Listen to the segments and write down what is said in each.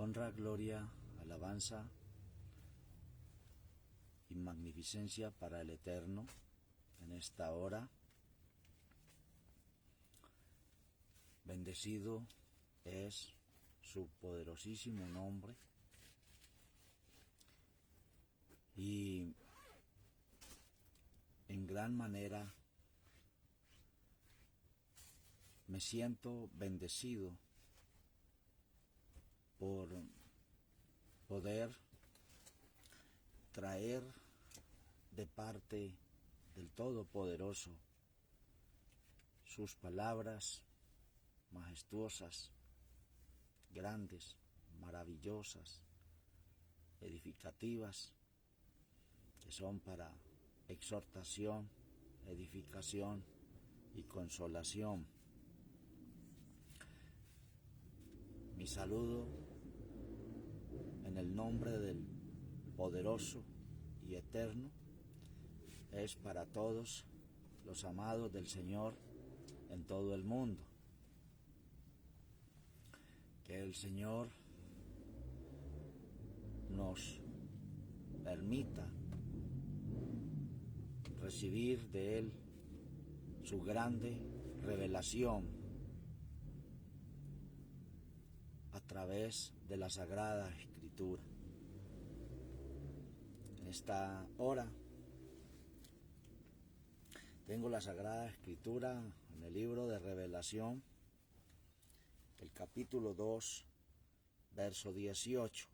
Honra, gloria, alabanza y magnificencia para el Eterno en esta hora. Bendecido es su poderosísimo nombre. Y en gran manera me siento bendecido por poder traer de parte del Todopoderoso sus palabras majestuosas, grandes, maravillosas, edificativas, que son para exhortación, edificación y consolación. Mi saludo en el nombre del poderoso y eterno es para todos los amados del Señor en todo el mundo. Que el Señor nos permita recibir de Él su grande revelación a través de la Sagrada Escritura. En esta hora tengo la Sagrada Escritura en el libro de Revelación, el capítulo 2, verso 18,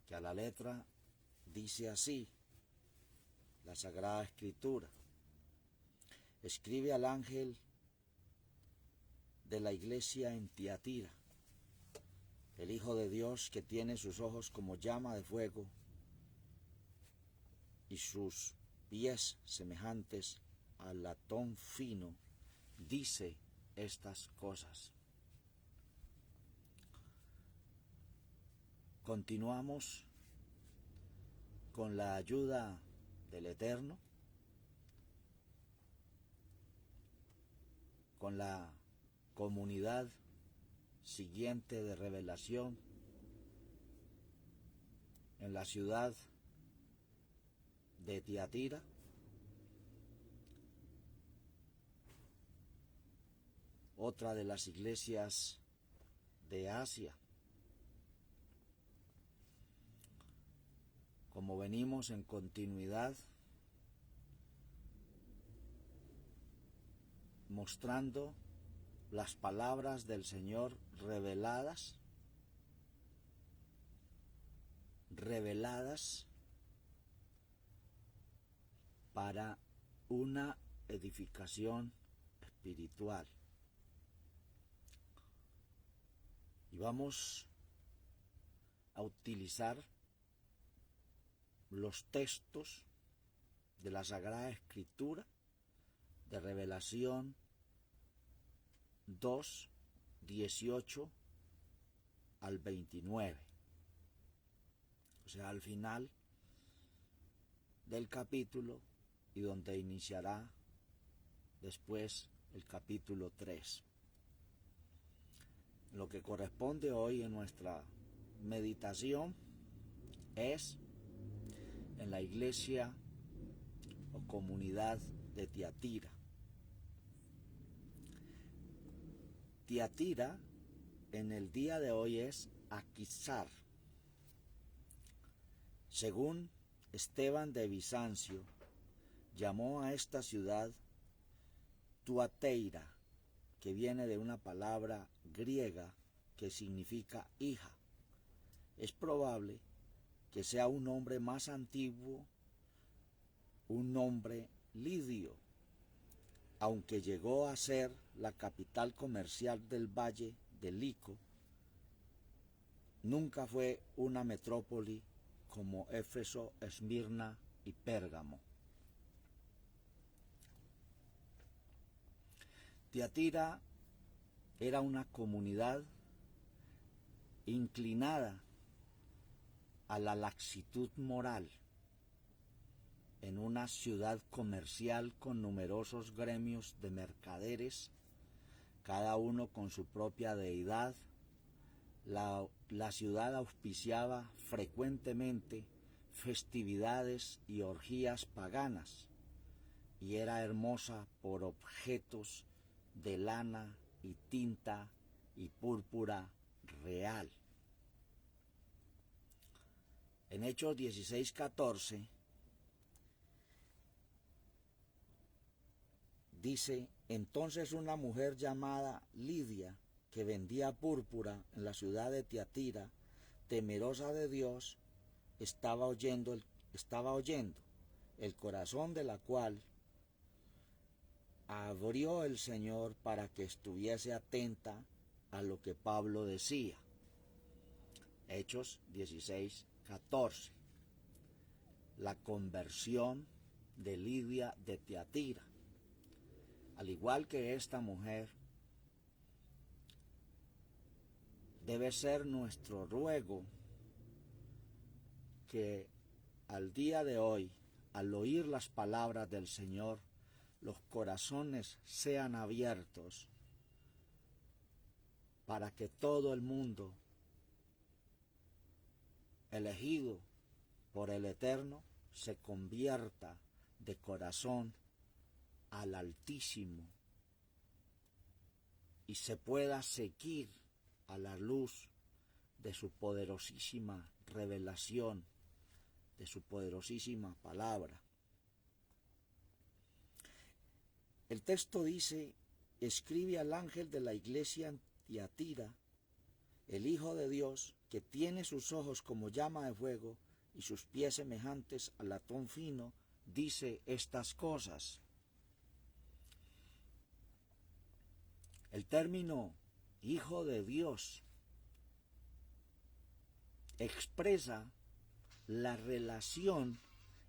que a la letra dice así, la Sagrada Escritura: escribe al ángel de la iglesia en Tiatira, el Hijo de Dios, que tiene sus ojos como llama de fuego y sus pies semejantes al latón fino, dice estas cosas. Continuamos con la ayuda del Eterno, con la comunidad siguiente de revelación en la ciudad de Tiatira, otra de las iglesias de Asia. Como venimos en continuidad mostrando las palabras del Señor reveladas para una edificación espiritual. Y vamos a utilizar los textos de la Sagrada Escritura de Revelación 2, 18 al 29. O sea, al final del capítulo y donde iniciará después el capítulo 3. Lo que corresponde hoy en nuestra meditación es en la iglesia o comunidad de Tiatira. Tiatira en el día de hoy es Aquisar. Según Esteban de Bizancio, llamó a esta ciudad Tuateira, que viene de una palabra griega que significa hija. Es probable que sea un nombre más antiguo, un nombre lidio, aunque llegó a ser la capital comercial del valle de Lico. Nunca fue una metrópoli como Éfeso, Esmirna y Pérgamo. Tiatira era una comunidad inclinada a la laxitud moral, en una ciudad comercial con numerosos gremios de mercaderes, cada uno con su propia deidad, La ciudad auspiciaba frecuentemente festividades y orgías paganas y era hermosa por objetos de lana y tinta y púrpura real. En Hechos 16:14 dice: entonces una mujer llamada Lidia, que vendía púrpura en la ciudad de Tiatira, temerosa de Dios, estaba oyendo, el corazón de la cual abrió el Señor para que estuviese atenta a lo que Pablo decía. Hechos 16:14. La conversión de Lidia de Tiatira. Al igual que esta mujer, debe ser nuestro ruego que al día de hoy, al oír las palabras del Señor, los corazones sean abiertos para que todo el mundo elegido por el Eterno se convierta de corazón al Altísimo y se pueda seguir a la luz de su poderosísima revelación, de su poderosísima palabra. El texto dice: escribe al ángel de la iglesia en Tiatira, el Hijo de Dios, que tiene sus ojos como llama de fuego y sus pies semejantes a latón fino, dice estas cosas. El término Hijo de Dios expresa la relación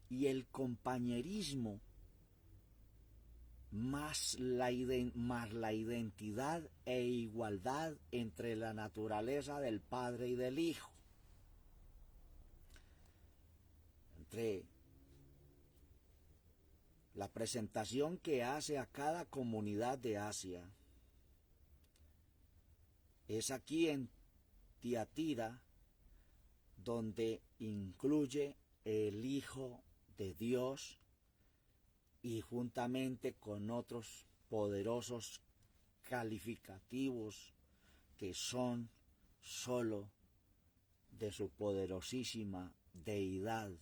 y el compañerismo más la identidad e igualdad entre la naturaleza del Padre y del Hijo. Entre la presentación que hace a cada comunidad de Asia, es aquí en Tiatira donde incluye el Hijo de Dios y juntamente con otros poderosos calificativos que son sólo de su poderosísima deidad,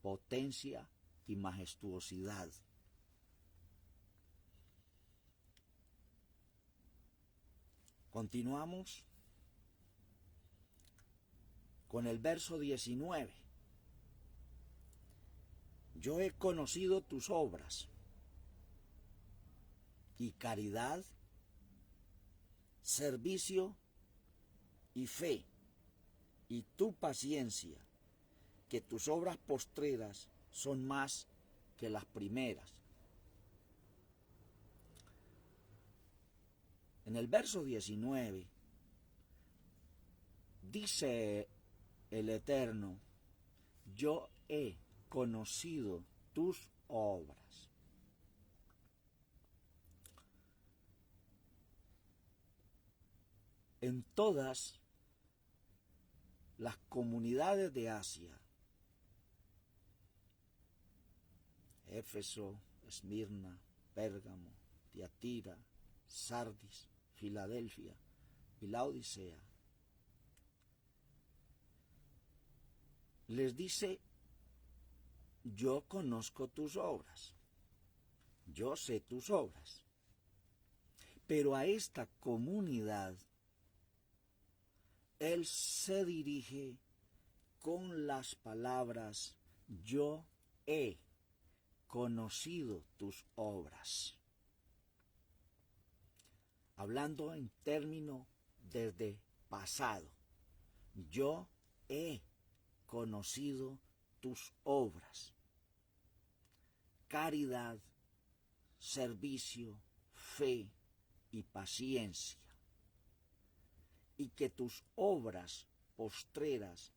potencia y majestuosidad. Continuamos con el verso 19. Yo he conocido tus obras y caridad, servicio y fe, y tu paciencia, que tus obras postreras son más que las primeras. En el verso 19 dice el Eterno: yo he conocido tus obras. En todas las comunidades de Asia, Éfeso, Esmirna, Pérgamo, Tiatira, Sardis, Filadelfia y la Odisea, les dice: yo conozco tus obras, yo sé tus obras. Pero a esta comunidad Él se dirige con las palabras: yo he conocido tus obras. Hablando en término desde pasado, yo he conocido tus obras, caridad, servicio, fe y paciencia, y que tus obras postreras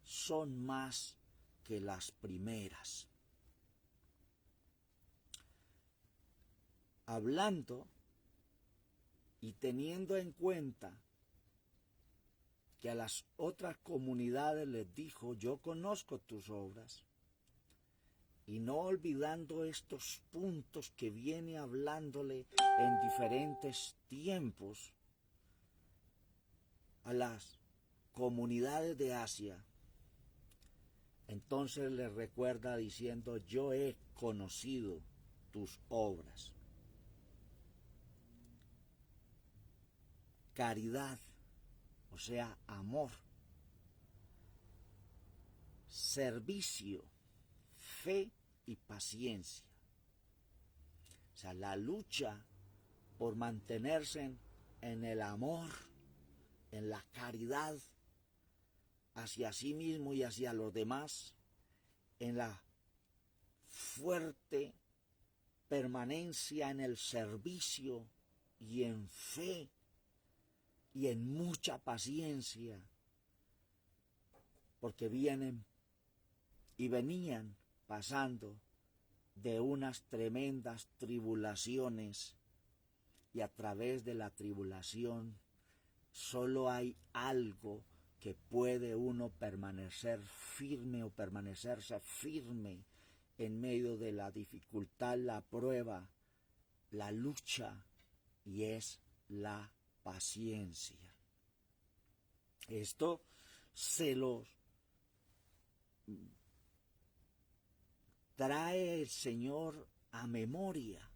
son más que las primeras. Hablando y teniendo en cuenta que a las otras comunidades les dijo, yo conozco tus obras, y no olvidando estos puntos que viene hablándole en diferentes tiempos a las comunidades de Asia, entonces les recuerda diciendo, yo he conocido tus obras. Caridad, o sea, amor, servicio, fe y paciencia. O sea, la lucha por mantenerse en el amor, en la caridad hacia sí mismo y hacia los demás, en la fuerte permanencia en el servicio y en fe y en mucha paciencia, porque vienen y venían pasando de unas tremendas tribulaciones, y a través de la tribulación solo hay algo que puede uno permanecer firme o permanecerse firme en medio de la dificultad, la prueba, la lucha, y es la paciencia. Esto se los trae el Señor a memoria,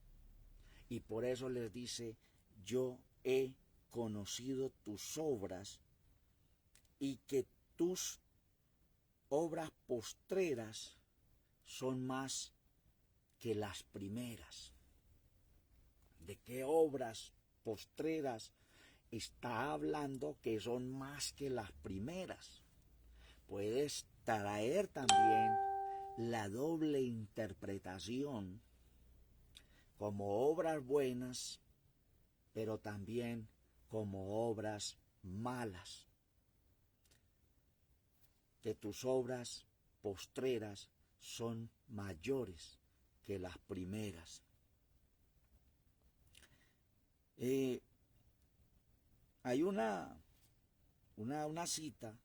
y por eso les dice, yo he conocido tus obras y que tus obras postreras son más que las primeras. ¿De qué obras postreras está hablando que son más que las primeras? Puedes traer también la doble interpretación como obras buenas, pero también como obras malas. Que tus obras postreras son mayores que las primeras. Hay una cita,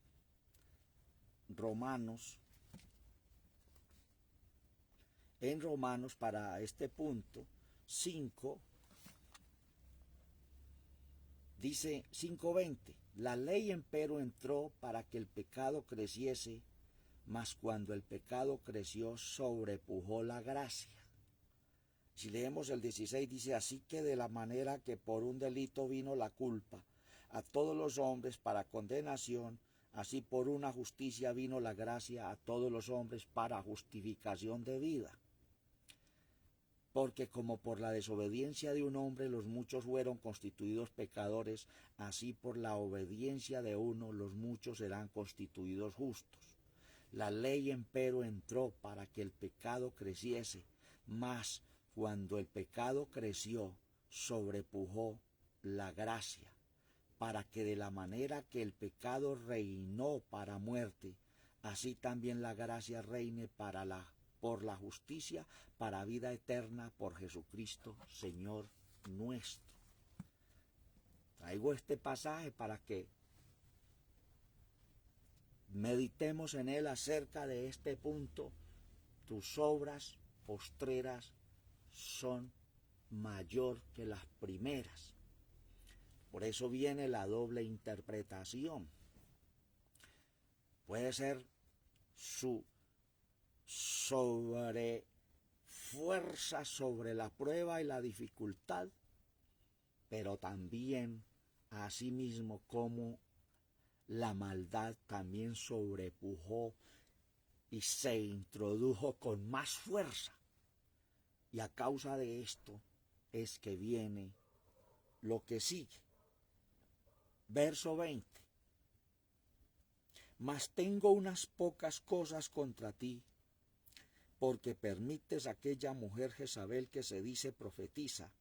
en Romanos para este punto 5, dice 5:20, la ley empero entró para que el pecado creciese, mas cuando el pecado creció sobrepujó la gracia. Si leemos el 16 dice, así que de la manera que por un delito vino la culpa a todos los hombres para condenación, así por una justicia vino la gracia a todos los hombres para justificación de vida. Porque como por la desobediencia de un hombre los muchos fueron constituidos pecadores, así por la obediencia de uno los muchos serán constituidos justos. La ley empero entró para que el pecado creciese, mas cuando el pecado creció, sobrepujó la gracia, para que de la manera que el pecado reinó para muerte, así también la gracia reine por la justicia, para vida eterna por Jesucristo, Señor nuestro. Traigo este pasaje para que meditemos en él acerca de este punto. Tus obras postreras son mayor que las primeras. Por eso viene la doble interpretación. Puede ser su sobrefuerza sobre la prueba y la dificultad, pero también asimismo como la maldad también sobrepujó y se introdujo con más fuerza. Y a causa de esto es que viene lo que sigue. Verso 20. Mas tengo unas pocas cosas contra ti, porque permites a aquella mujer Jezabel que se dice profetiza,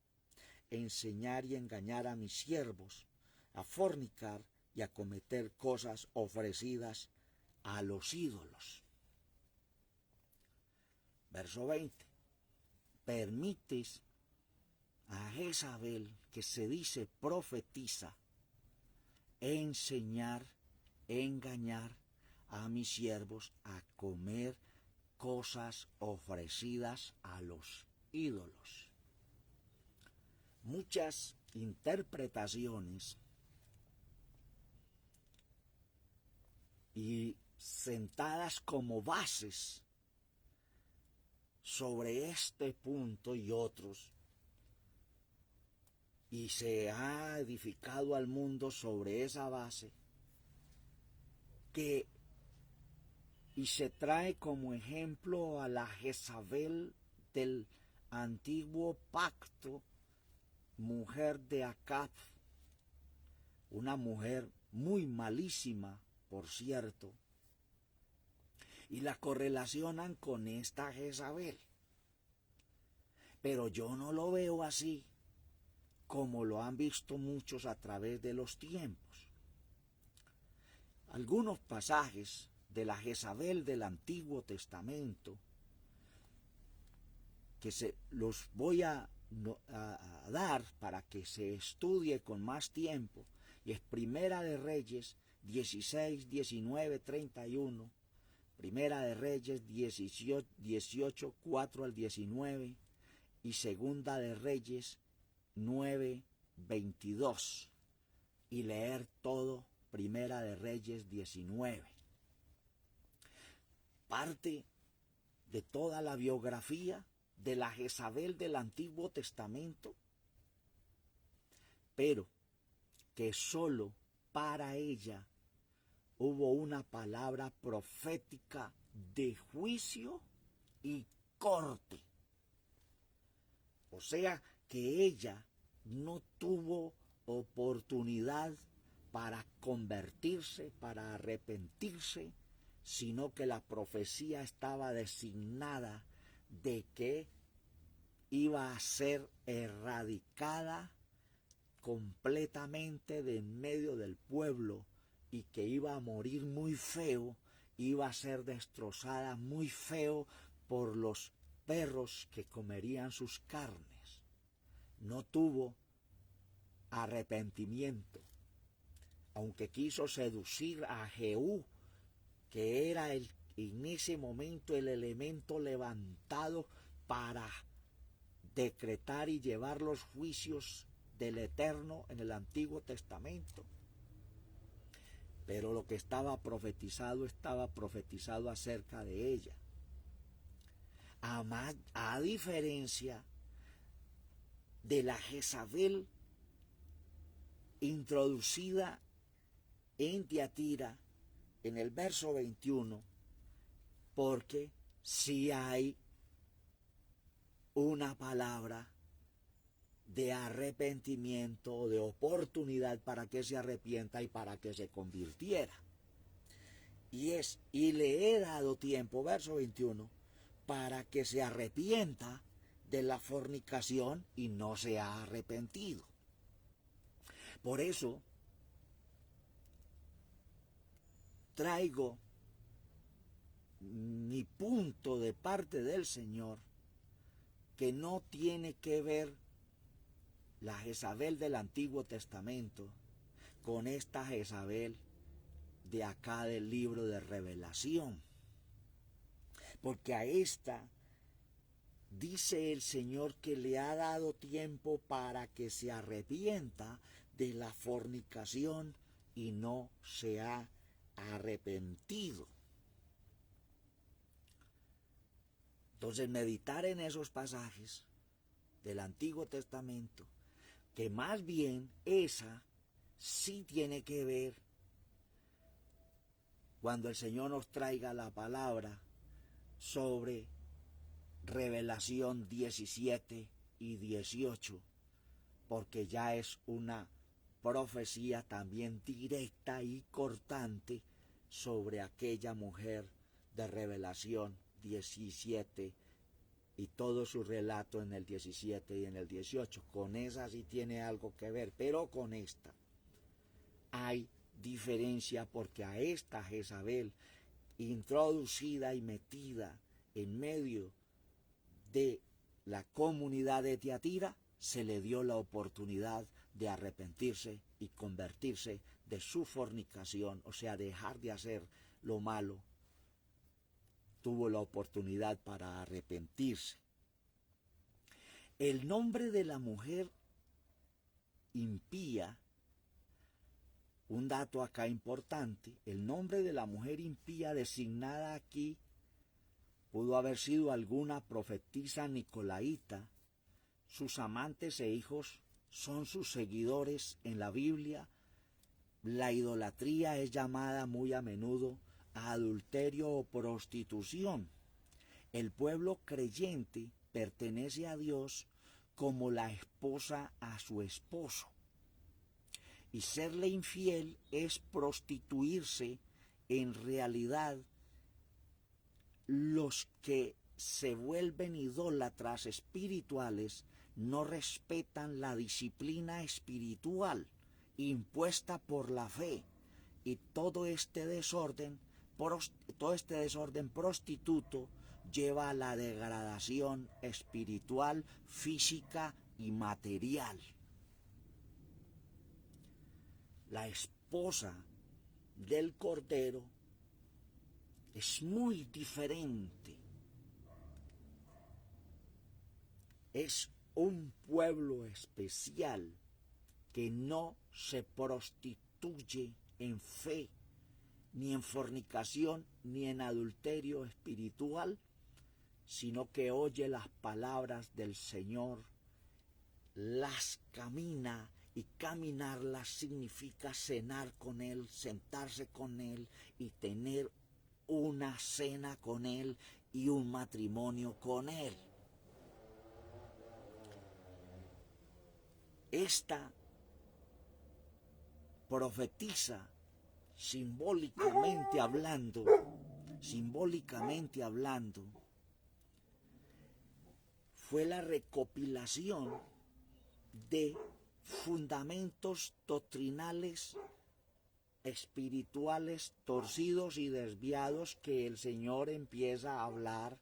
enseñar y engañar a mis siervos, a fornicar y a cometer cosas ofrecidas a los ídolos. Verso 20. Permites a Jezabel, que se dice profetiza, enseñar engañar a mis siervos a comer cosas ofrecidas a los ídolos. Muchas interpretaciones y sentadas como bases sobre este punto y otros, y se ha edificado al mundo sobre esa base, y se trae como ejemplo a la Jezabel del antiguo pacto, mujer de Acab, una mujer muy malísima, por cierto, y la correlacionan con esta Jezabel. Pero yo no lo veo así, como lo han visto muchos a través de los tiempos. Algunos pasajes de la Jezabel del Antiguo Testamento, que se los voy a dar para que se estudie con más tiempo, y es Primera de Reyes 16, 19, 31, Primera de Reyes 18, 4 al 19, y Segunda de Reyes 9, 22, y leer todo Primera de Reyes 19. Parte de toda la biografía de la Jezabel del Antiguo Testamento, pero que solo para ella hubo una palabra profética de juicio y corte. O sea que ella no tuvo oportunidad para convertirse, para arrepentirse, sino que la profecía estaba designada de que iba a ser erradicada completamente de en medio del pueblo, y que iba a morir muy feo, iba a ser destrozada muy feo por los perros que comerían sus carnes. No tuvo arrepentimiento, aunque quiso seducir a Jehú, que era en ese momento el elemento levantado para decretar y llevar los juicios del Eterno en el Antiguo Testamento. Pero lo que estaba profetizado acerca de ella. A diferencia de la Jezabel introducida en Tiatira en el verso 21, porque sí hay una palabra de arrepentimiento, de oportunidad para que se arrepienta y para que se convirtiera. Y le he dado tiempo, verso 21, para que se arrepienta de la fornicación, y no se ha arrepentido. Por eso traigo mi punto de parte del Señor, que no tiene que ver la Jezabel del Antiguo Testamento con esta Jezabel de acá del libro de Revelación. Porque a esta dice el Señor que le ha dado tiempo para que se arrepienta de la fornicación, y no se ha arrepentido. Entonces, meditar en esos pasajes del Antiguo Testamento, que más bien esa sí tiene que ver cuando el Señor nos traiga la palabra sobre Revelación 17 y 18, porque ya es una profecía también directa y cortante sobre aquella mujer de Revelación 17 y todo su relato en el 17 y en el 18. Con esa sí tiene algo que ver, pero con esta hay diferencia, porque a esta Jezabel, introducida y metida en medio de la comunidad de Tiatira, se le dio la oportunidad de arrepentirse y convertirse de su fornicación, o sea, dejar de hacer lo malo, tuvo la oportunidad para arrepentirse. El nombre de la mujer impía, un dato acá importante, el nombre de la mujer impía designada aquí pudo haber sido alguna profetisa nicolaíta. Sus amantes e hijos son sus seguidores en la Biblia. La idolatría es llamada muy a menudo adulterio o prostitución. El pueblo creyente pertenece a Dios como la esposa a su esposo. Y serle infiel es prostituirse. En realidad, los que se vuelven idólatras espirituales no respetan la disciplina espiritual impuesta por la fe, y todo este desorden prostituto lleva a la degradación espiritual, física y material. La esposa del Cordero es muy diferente. Es un pueblo especial que no se prostituye en fe, ni en fornicación, ni en adulterio espiritual, sino que oye las palabras del Señor, las camina, y caminarlas significa cenar con Él, sentarse con Él y tener una cena con Él y un matrimonio con Él. Esta profetiza simbólicamente hablando, fue la recopilación de fundamentos doctrinales espirituales torcidos y desviados que el Señor empieza a hablar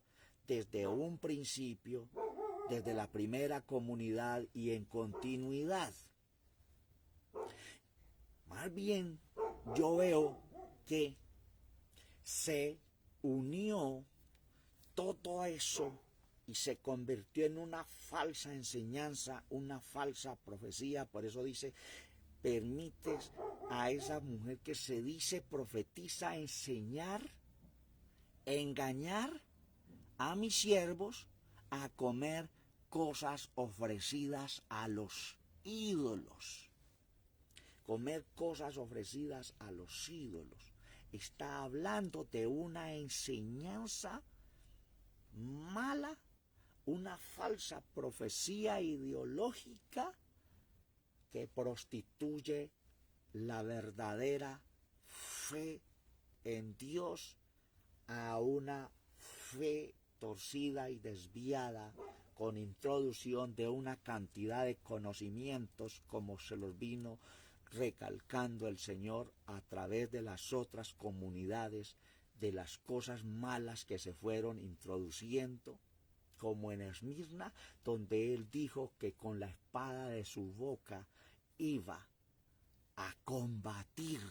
desde un principio, desde la primera comunidad y en continuidad. Más bien, yo veo que se unió todo eso y se convirtió en una falsa enseñanza, una falsa profecía. Por eso dice, permites a esa mujer que se dice profetiza enseñar, engañar a mis siervos a comer cosas ofrecidas a los ídolos. Comer cosas ofrecidas a los ídolos. Está hablando de una enseñanza mala, una falsa profecía ideológica que prostituye la verdadera fe en Dios a una fe torcida y desviada, con introducción de una cantidad de conocimientos como se los vino recalcando el Señor a través de las otras comunidades, de las cosas malas que se fueron introduciendo, como en Esmirna, donde Él dijo que con la espada de su boca iba a combatir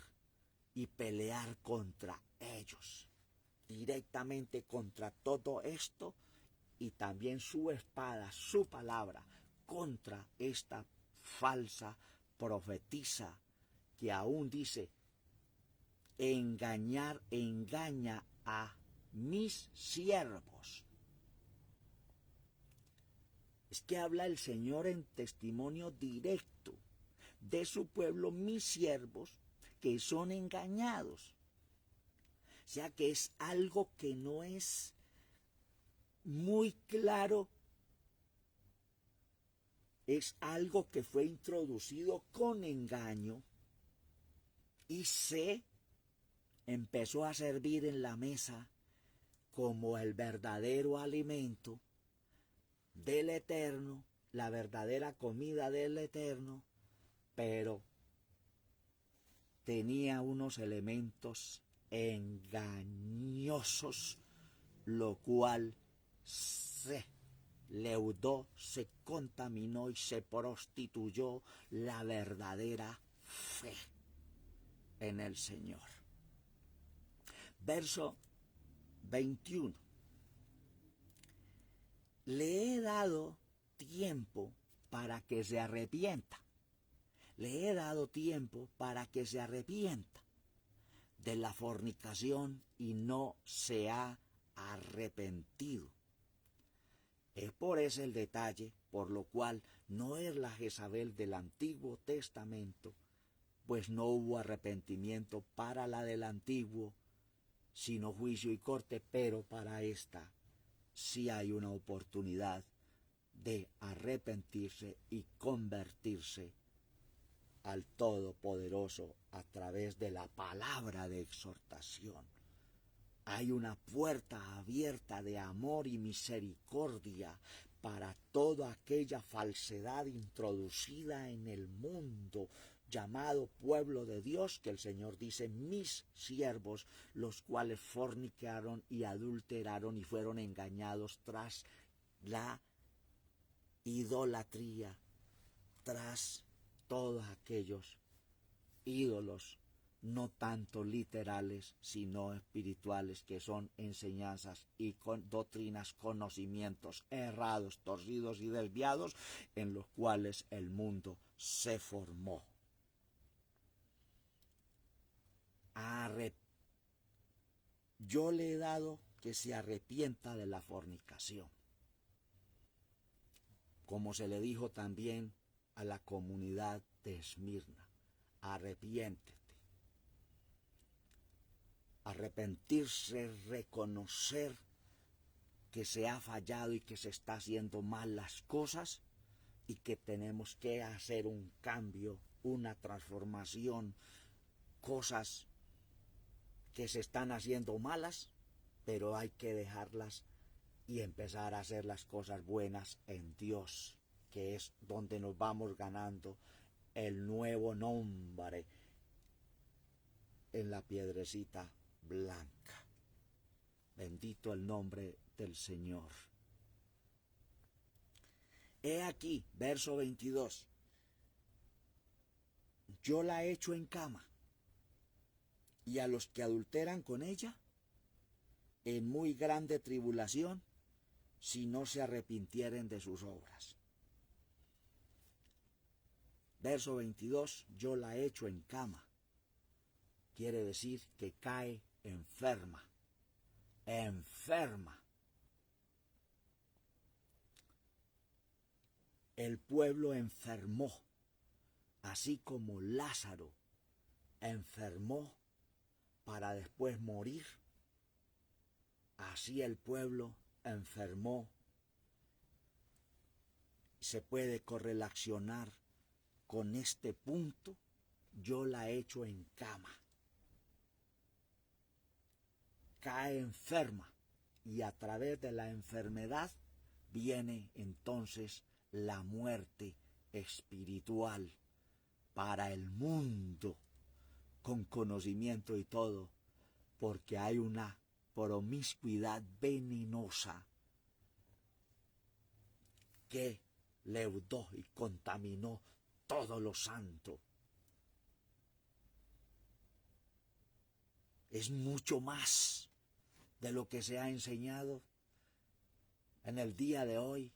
y pelear contra ellos, directamente contra todo esto, y también su espada, su palabra, contra esta falsa profetisa que aún dice, engaña a mis siervos. Es que habla el Señor en testimonio directo de su pueblo, mis siervos, que son engañados. O sea que es algo que no es muy claro, es algo que fue introducido con engaño y se empezó a servir en la mesa como el verdadero alimento del Eterno, la verdadera comida del Eterno, pero tenía unos elementos engañosos, lo cual se leudó, se contaminó y se prostituyó la verdadera fe en el Señor. Verso 21. Le he dado tiempo para que se arrepienta. Le he dado tiempo para que se arrepienta de la fornicación y no se ha arrepentido. Es por ese el detalle, por lo cual no es la Jezabel del Antiguo Testamento, pues no hubo arrepentimiento para la del Antiguo, sino juicio y corte, pero para esta sí hay una oportunidad de arrepentirse y convertirse al Todopoderoso a través de la palabra de exhortación. Hay una puerta abierta de amor y misericordia para toda aquella falsedad introducida en el mundo llamado pueblo de Dios, que el Señor dice, mis siervos, los cuales fornicaron y adulteraron y fueron engañados tras la idolatría, tras todos aquellos ídolos, no tanto literales, sino espirituales, que son enseñanzas y doctrinas, conocimientos errados, torcidos y desviados, en los cuales el mundo se formó. Yo le he dado que se arrepienta de la fornicación, como se le dijo también a la comunidad de Esmirna, arrepiéntete. Arrepentirse, reconocer que se ha fallado y que se está haciendo mal las cosas y que tenemos que hacer un cambio, una transformación, cosas que se están haciendo malas, pero hay que dejarlas y empezar a hacer las cosas buenas en Dios, que es donde nos vamos ganando el nuevo nombre en la piedrecita blanca. Bendito el nombre del Señor. He aquí, verso 22. Yo la echo en cama, y a los que adulteran con ella, en muy grande tribulación, si no se arrepintieren de sus obras. Verso 22, yo la echo en cama. Quiere decir que cae enferma. Enferma. El pueblo enfermó, así como Lázaro enfermó para después morir. Así el pueblo enfermó. Se puede correlacionar con este punto. Yo la echo en cama. Cae enferma y a través de la enfermedad viene entonces la muerte espiritual para el mundo, con conocimiento y todo, porque hay una promiscuidad venenosa que leudó y contaminó todo lo santo. Es mucho más de lo que se ha enseñado en el día de hoy,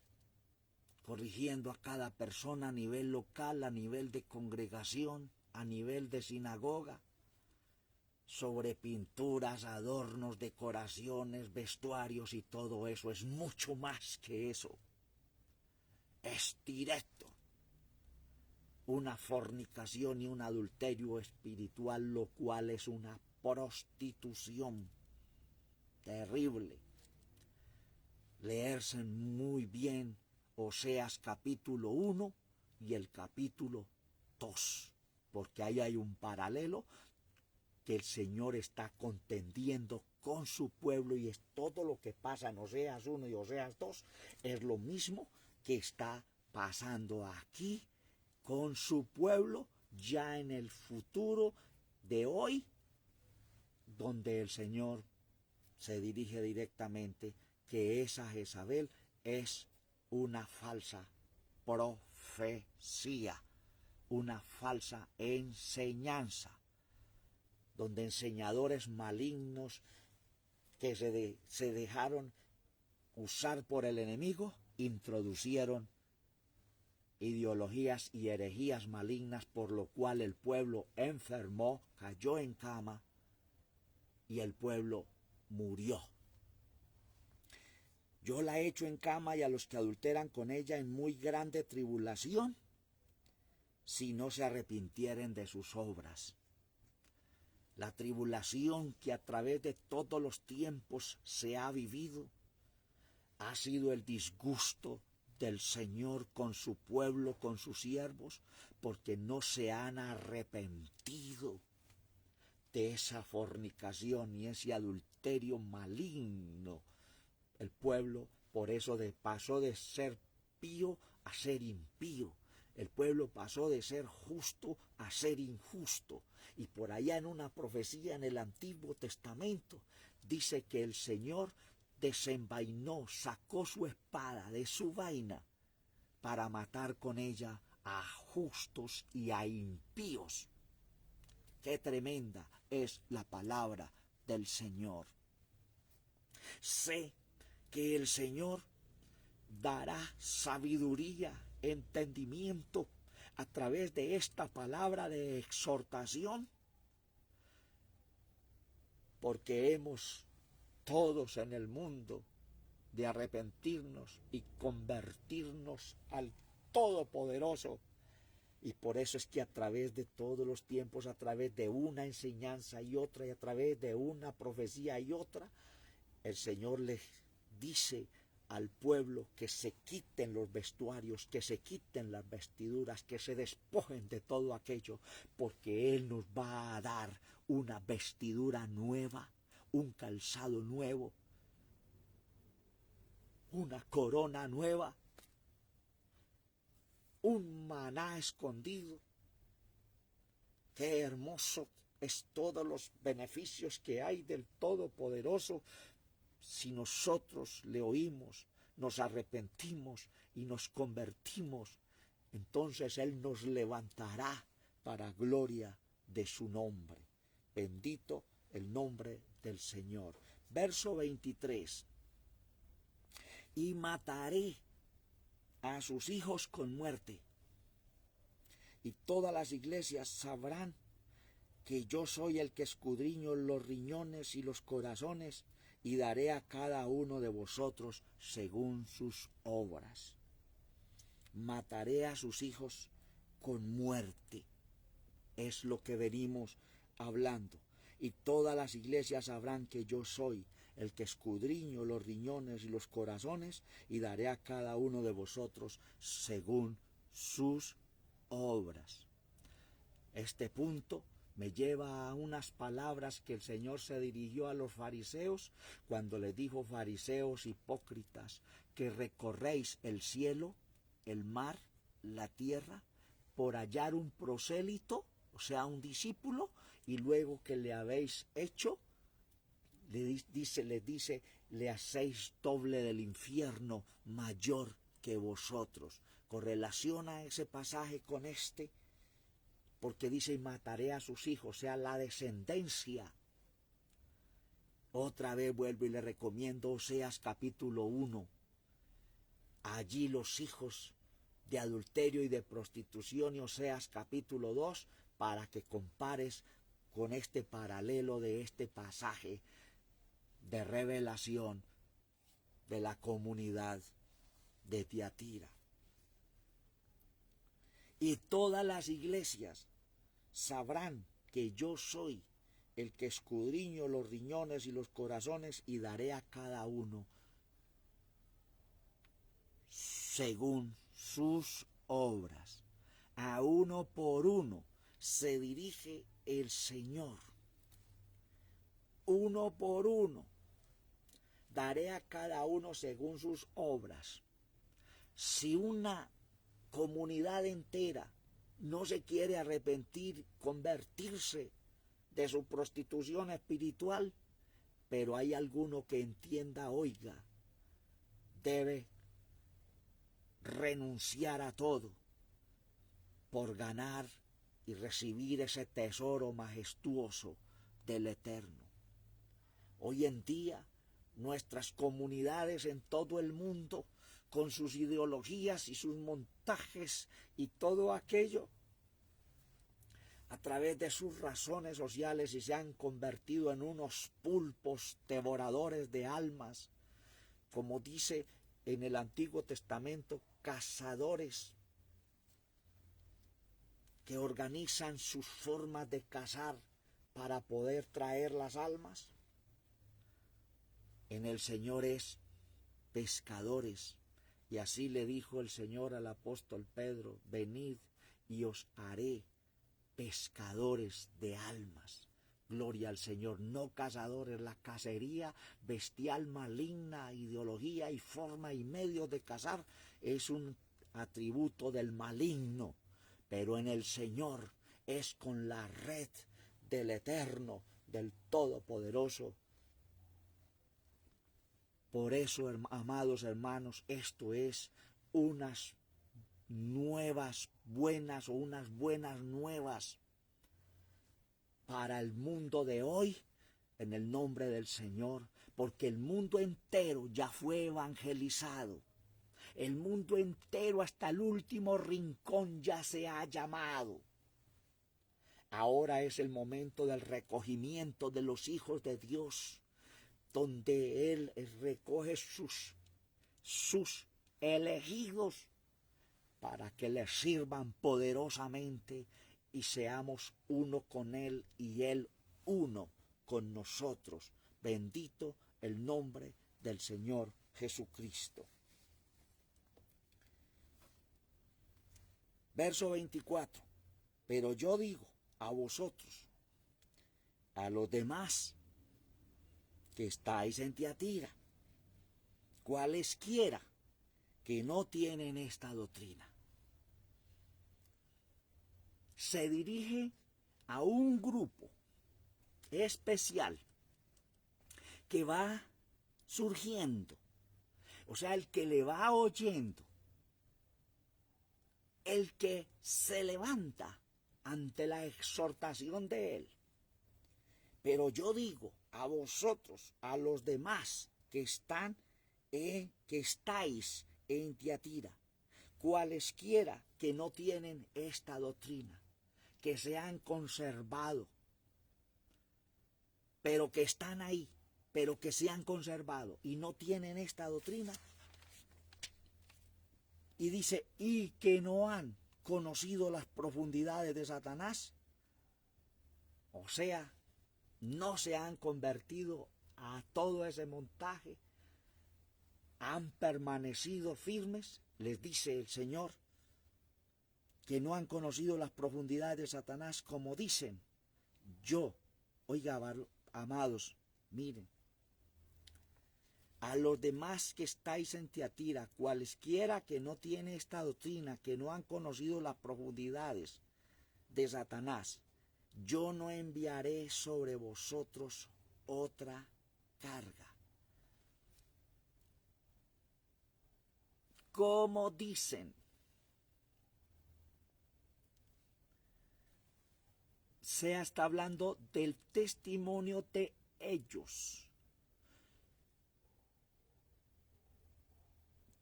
corrigiendo a cada persona a nivel local, a nivel de congregación, a nivel de sinagoga, sobre pinturas, adornos, decoraciones, vestuarios y todo eso. Es mucho más que eso. Es directo. Una fornicación y un adulterio espiritual, lo cual es una prostitución terrible. Leerse muy bien Oseas capítulo 1 y el capítulo 2, porque ahí hay un paralelo que el Señor está contendiendo con su pueblo, y es todo lo que pasa en Oseas 1 y Oseas 2, es lo mismo que está pasando aquí con su pueblo ya en el futuro de hoy, donde el Señor se dirige directamente que esa Jezabel es una falsa profecía, una falsa enseñanza, donde enseñadores malignos que se dejaron usar por el enemigo introducieron ideologías y herejías malignas, por lo cual el pueblo enfermó, cayó en cama y el pueblo murió. Yo la echo en cama y a los que adulteran con ella en muy grande tribulación, si no se arrepintieren de sus obras. La tribulación que a través de todos los tiempos se ha vivido ha sido el disgusto del Señor con su pueblo, con sus siervos, porque no se han arrepentido de esa fornicación y ese adulterio maligno. El pueblo por eso pasó de ser pío a ser impío. El pueblo pasó de ser justo a ser injusto. Y por allá en una profecía en el Antiguo Testamento dice que el Señor desenvainó, sacó su espada de su vaina para matar con ella a justos y a impíos. Qué tremenda es la palabra del Señor. Sé que el Señor dará sabiduría, entendimiento a través de esta palabra de exhortación, porque hemos todos en el mundo de arrepentirnos y convertirnos al Todopoderoso. Y por eso es que a través de todos los tiempos, a través de una enseñanza y otra, y a través de una profecía y otra, el Señor les dice al pueblo que se quiten los vestuarios, que se quiten las vestiduras, que se despojen de todo aquello, porque Él nos va a dar una vestidura nueva, un calzado nuevo, una corona nueva, un maná escondido. Qué hermoso es todos los beneficios que hay del Todopoderoso si nosotros le oímos, nos arrepentimos y nos convertimos. Entonces Él nos levantará para gloria de su nombre. Bendito el nombre del Señor. Verso 23. Y mataré a sus hijos con muerte, y todas las iglesias sabrán que yo soy el que escudriño los riñones y los corazones, y daré a cada uno de vosotros según sus obras. Mataré a sus hijos con muerte. Es lo que venimos hablando. Y todas las iglesias sabrán que yo soy el que escudriño los riñones y los corazones, y daré a cada uno de vosotros según sus obras. Este punto me lleva a unas palabras que el Señor se dirigió a los fariseos cuando les dijo: fariseos hipócritas, que recorréis el cielo, el mar, la tierra, por hallar un prosélito, o sea, un discípulo, y luego que le habéis hecho, les dice, le hacéis doble del infierno mayor que vosotros. Correlaciona ese pasaje con este, porque dice: y mataré a sus hijos, o sea, la descendencia. Otra vez vuelvo y le recomiendo Oseas capítulo 1. Allí los hijos de adulterio y de prostitución, y Oseas capítulo 2, para que compares con este paralelo de este pasaje de revelación de la comunidad de Tiatira. Y todas las iglesias sabrán que yo soy el que escudriño los riñones y los corazones, y daré a cada uno según sus obras. A uno por uno se dirige el Señor. Uno por uno. Daré a cada uno según sus obras. Si una comunidad entera no se quiere arrepentir, convertirse de su prostitución espiritual, pero hay alguno que entienda: oiga, debe renunciar a todo por ganar y recibir ese tesoro majestuoso del Eterno. Hoy en día, nuestras comunidades en todo el mundo, con sus ideologías y sus montajes y todo aquello, a través de sus razones sociales, y se han convertido en unos pulpos devoradores de almas, como dice en el Antiguo Testamento, cazadores que organizan sus formas de cazar para poder traer las almas. En el Señor es pescadores. Y así le dijo el Señor al apóstol Pedro: venid y os haré pescadores de almas. Gloria al Señor, no cazadores. La cacería bestial, maligna, ideología y forma y medios de cazar es un atributo del maligno, pero en el Señor es con la red del Eterno, del Todopoderoso. Por eso, amados hermanos, esto es unas nuevas buenas o unas buenas nuevas para el mundo de hoy, en el nombre del Señor, porque el mundo entero ya fue evangelizado. El mundo entero, hasta el último rincón, ya se ha llamado. Ahora es el momento del recogimiento de los hijos de Dios, donde Él recoge sus elegidos para que les sirvan poderosamente y seamos uno con Él y Él uno con nosotros. Bendito el nombre del Señor Jesucristo. Verso 24. Pero yo digo a vosotros, a los demás que estáis en Tiatira, cualesquiera que no tienen esta doctrina. Se dirige a un grupo especial que va surgiendo, o sea, el que le va oyendo, el que se levanta ante la exhortación de él. Pero yo digo a vosotros, a los demás que estáis en Tiatira, cualesquiera que no tienen esta doctrina, que se han conservado, pero que están ahí, pero que se han conservado y no tienen esta doctrina. Y dice, y que no han conocido las profundidades de Satanás, o sea, no se han convertido a todo ese montaje, han permanecido firmes, les dice el Señor, que no han conocido las profundidades de Satanás, como dicen. Yo, oiga, amados, miren, a los demás que estáis en Tiatira, cualesquiera que no tiene esta doctrina, que no han conocido las profundidades de Satanás, yo no enviaré sobre vosotros otra carga. Como dicen, se está hablando del testimonio de ellos.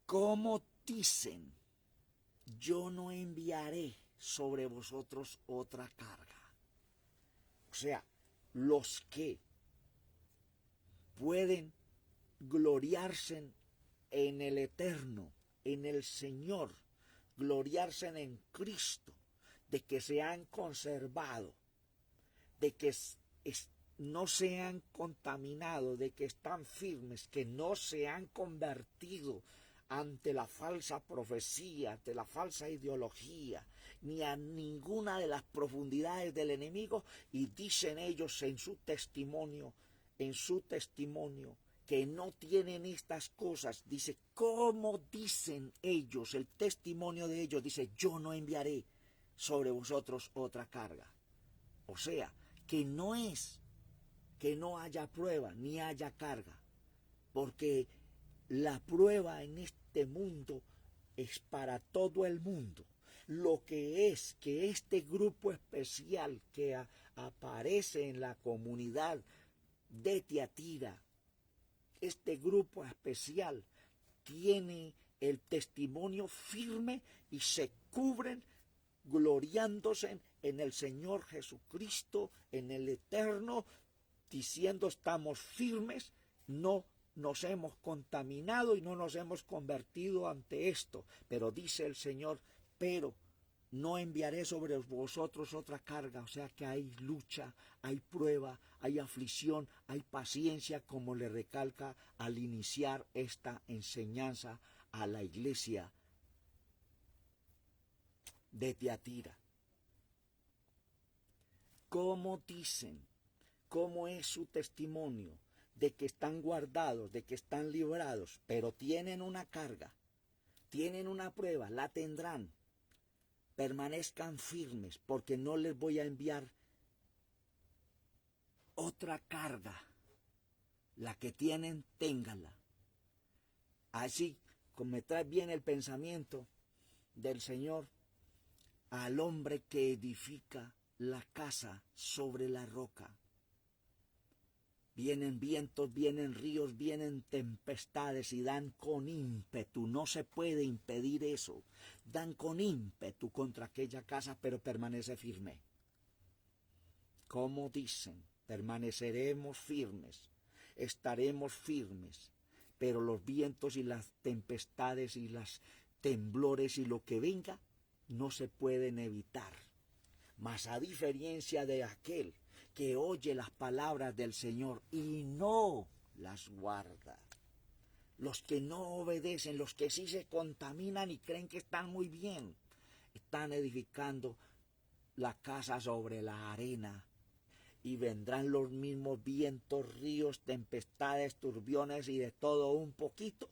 Como dicen, yo no enviaré sobre vosotros otra carga. O sea, los que pueden gloriarse en el Eterno, en el Señor, gloriarse en Cristo, de que se han conservado, de que no se han contaminado, de que están firmes, que no se han convertido ante la falsa profecía, ante la falsa ideología, ni a ninguna de las profundidades del enemigo, y dicen ellos en su testimonio, que no tienen estas cosas. Dice, ¿cómo dicen ellos? El testimonio de ellos dice, yo no enviaré sobre vosotros otra carga. O sea, que no es que no haya prueba ni haya carga, porque la prueba en este mundo es para todo el mundo. Lo que es que este grupo especial que aparece en la comunidad de Tiatira, este grupo especial tiene el testimonio firme y se cubren gloriándose en el Señor Jesucristo, en el Eterno, diciendo estamos firmes, no nos hemos contaminado y no nos hemos convertido ante esto. Pero dice el Señor, pero no enviaré sobre vosotros otra carga. O sea que hay lucha, hay prueba, hay aflicción, hay paciencia, como le recalca al iniciar esta enseñanza a la iglesia de Tiatira. ¿Cómo dicen? ¿Cómo es su testimonio de que están guardados, de que están librados, pero tienen una carga, tienen una prueba, la tendrán? Permanezcan firmes, porque no les voy a enviar otra carga. La que tienen, ténganla. Así como me trae bien el pensamiento del Señor, al hombre que edifica la casa sobre la roca. Vienen vientos, vienen ríos, vienen tempestades y dan con ímpetu. No se puede impedir eso. Dan con ímpetu contra aquella casa, pero permanece firme. Como dicen, permaneceremos firmes, estaremos firmes, pero los vientos y las tempestades y las temblores y lo que venga no se pueden evitar. Mas a diferencia de aquel que oye las palabras del Señor y no las guarda, los que no obedecen, los que sí se contaminan y creen que están muy bien, están edificando la casa sobre la arena, y vendrán los mismos vientos, ríos, tempestades, turbiones y de todo un poquito,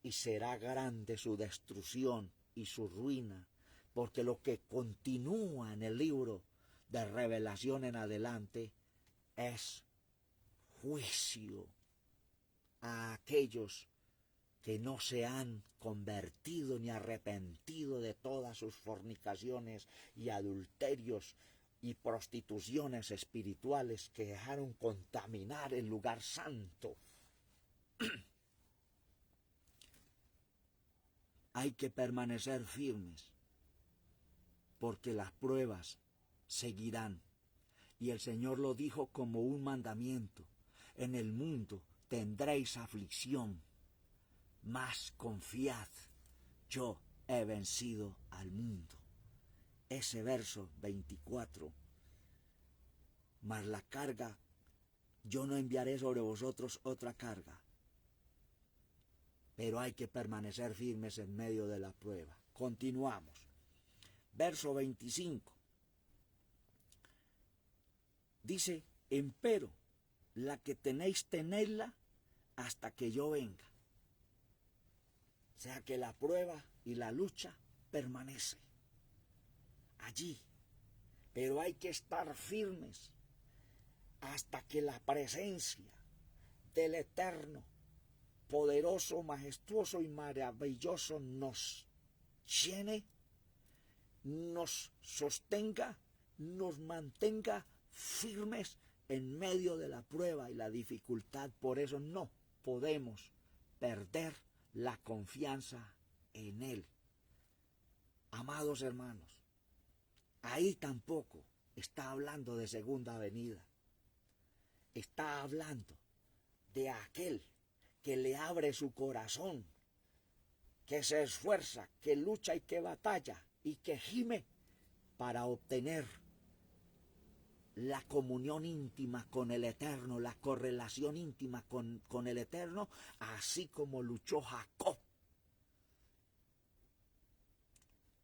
y será grande su destrucción y su ruina, porque lo que continúa en el libro de Revelación en adelante es juicio a aquellos que no se han convertido ni arrepentido de todas sus fornicaciones y adulterios y prostituciones espirituales que dejaron contaminar el lugar santo. Hay que permanecer firmes, porque las pruebas seguirán. Y el Señor lo dijo como un mandamiento: en el mundo tendréis aflicción, mas confiad, yo he vencido al mundo. Ese verso 24, mas la carga, yo no enviaré sobre vosotros otra carga, pero hay que permanecer firmes en medio de la prueba. Continuamos. Verso 25. Dice, empero, la que tenéis, tenedla hasta que yo venga. O sea que la prueba y la lucha permanece allí, pero hay que estar firmes hasta que la presencia del Eterno, poderoso, majestuoso y maravilloso, nos llene, nos sostenga, nos mantenga firmes en medio de la prueba y la dificultad. Por eso no podemos perder la confianza en Él. Amados hermanos, ahí tampoco está hablando de segunda venida. Está hablando de aquel que le abre su corazón, que se esfuerza, que lucha y que batalla y que gime para obtener la comunión íntima con el Eterno, la correlación íntima con el Eterno, así como luchó Jacob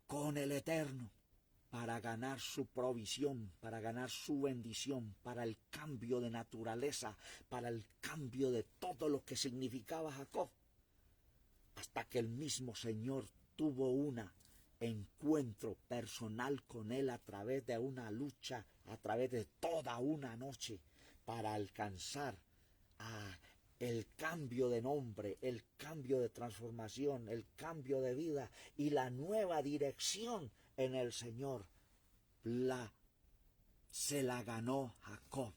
con el Eterno para ganar su provisión, para ganar su bendición, para el cambio de naturaleza, para el cambio de todo lo que significaba Jacob, hasta que el mismo Señor tuvo un encuentro personal con él a través de una lucha, a través de toda una noche, para alcanzar a el cambio de nombre, el cambio de transformación, el cambio de vida y la nueva dirección en el Señor. Se la ganó Jacob.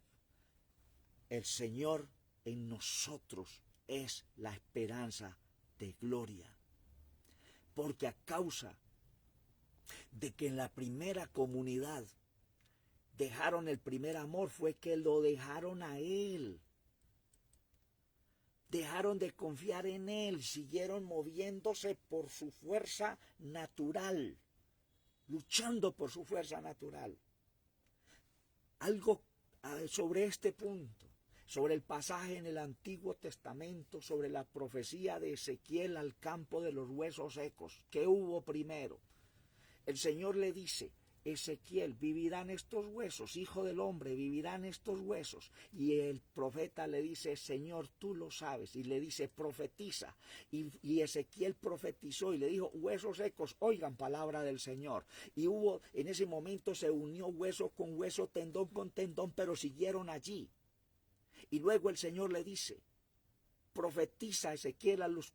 El Señor en nosotros es la esperanza de gloria. Porque a causa de que en la primera comunidad dejaron el primer amor, fue que lo dejaron a Él. Dejaron de confiar en Él, siguieron moviéndose por su fuerza natural, luchando por su fuerza natural. Algo sobre este punto, sobre el pasaje en el Antiguo Testamento, sobre la profecía de Ezequiel al campo de los huesos secos. ¿Qué hubo primero? El Señor le dice: Ezequiel, vivirán estos huesos, hijo del hombre, vivirán estos huesos. Y el profeta le dice: Señor, tú lo sabes. Y le dice: profetiza. Y Ezequiel profetizó y le dijo: huesos secos, oigan palabra del Señor. Y en ese momento se unió hueso con hueso, tendón con tendón, pero siguieron allí. Y luego el Señor le dice: profetiza, Ezequiel, a los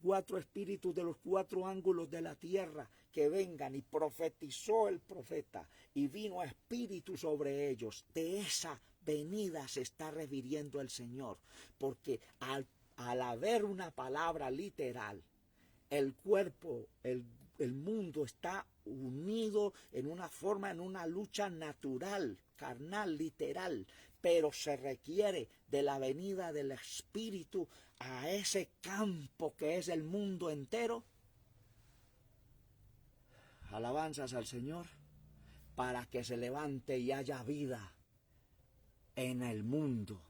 cuatro espíritus de los cuatro ángulos de la tierra que vengan. Y profetizó el profeta y vino espíritu sobre ellos. De esa venida se está refiriendo el Señor, porque al haber una palabra literal, el cuerpo, el mundo está unido en una forma, en una lucha natural, carnal, literal, pero se requiere de la venida del Espíritu a ese campo que es el mundo entero. Alabanzas al Señor, para que se levante y haya vida en el mundo,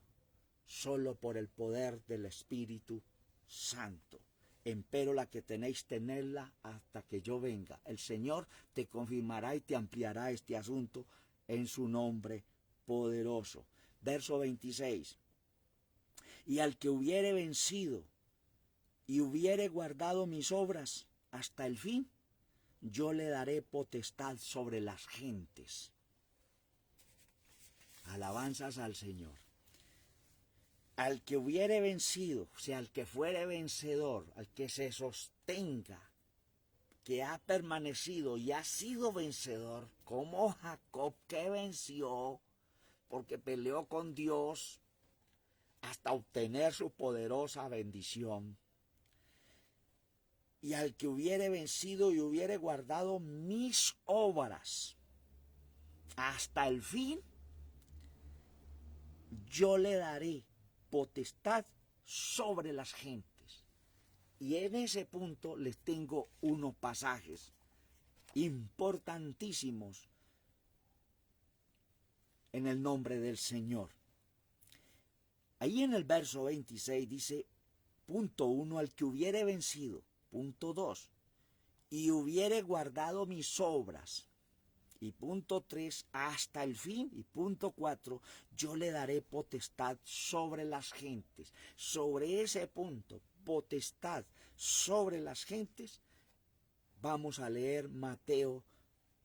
solo por el poder del Espíritu Santo. Empero la que tenéis, tenedla hasta que yo venga. El Señor te confirmará y te ampliará este asunto en su nombre poderoso. Verso 26. Y al que hubiere vencido y hubiere guardado mis obras hasta el fin, yo le daré potestad sobre las gentes. Alabanzas al Señor. Al que hubiere vencido, o sea, al que fuere vencedor, al que se sostenga, que ha permanecido y ha sido vencedor, como Jacob, que venció, porque peleó con Dios hasta obtener su poderosa bendición. Y al que hubiere vencido y hubiere guardado mis obras hasta el fin, yo le daré potestad sobre las gentes. Y en ese punto les tengo unos pasajes importantísimos en el nombre del Señor. Ahí en el verso 26 dice, punto 1, al que hubiere vencido. Punto 2, y hubiere guardado mis obras. Y punto 3, hasta el fin. Y punto 4, yo le daré potestad sobre las gentes. Sobre ese punto, potestad sobre las gentes, vamos a leer Mateo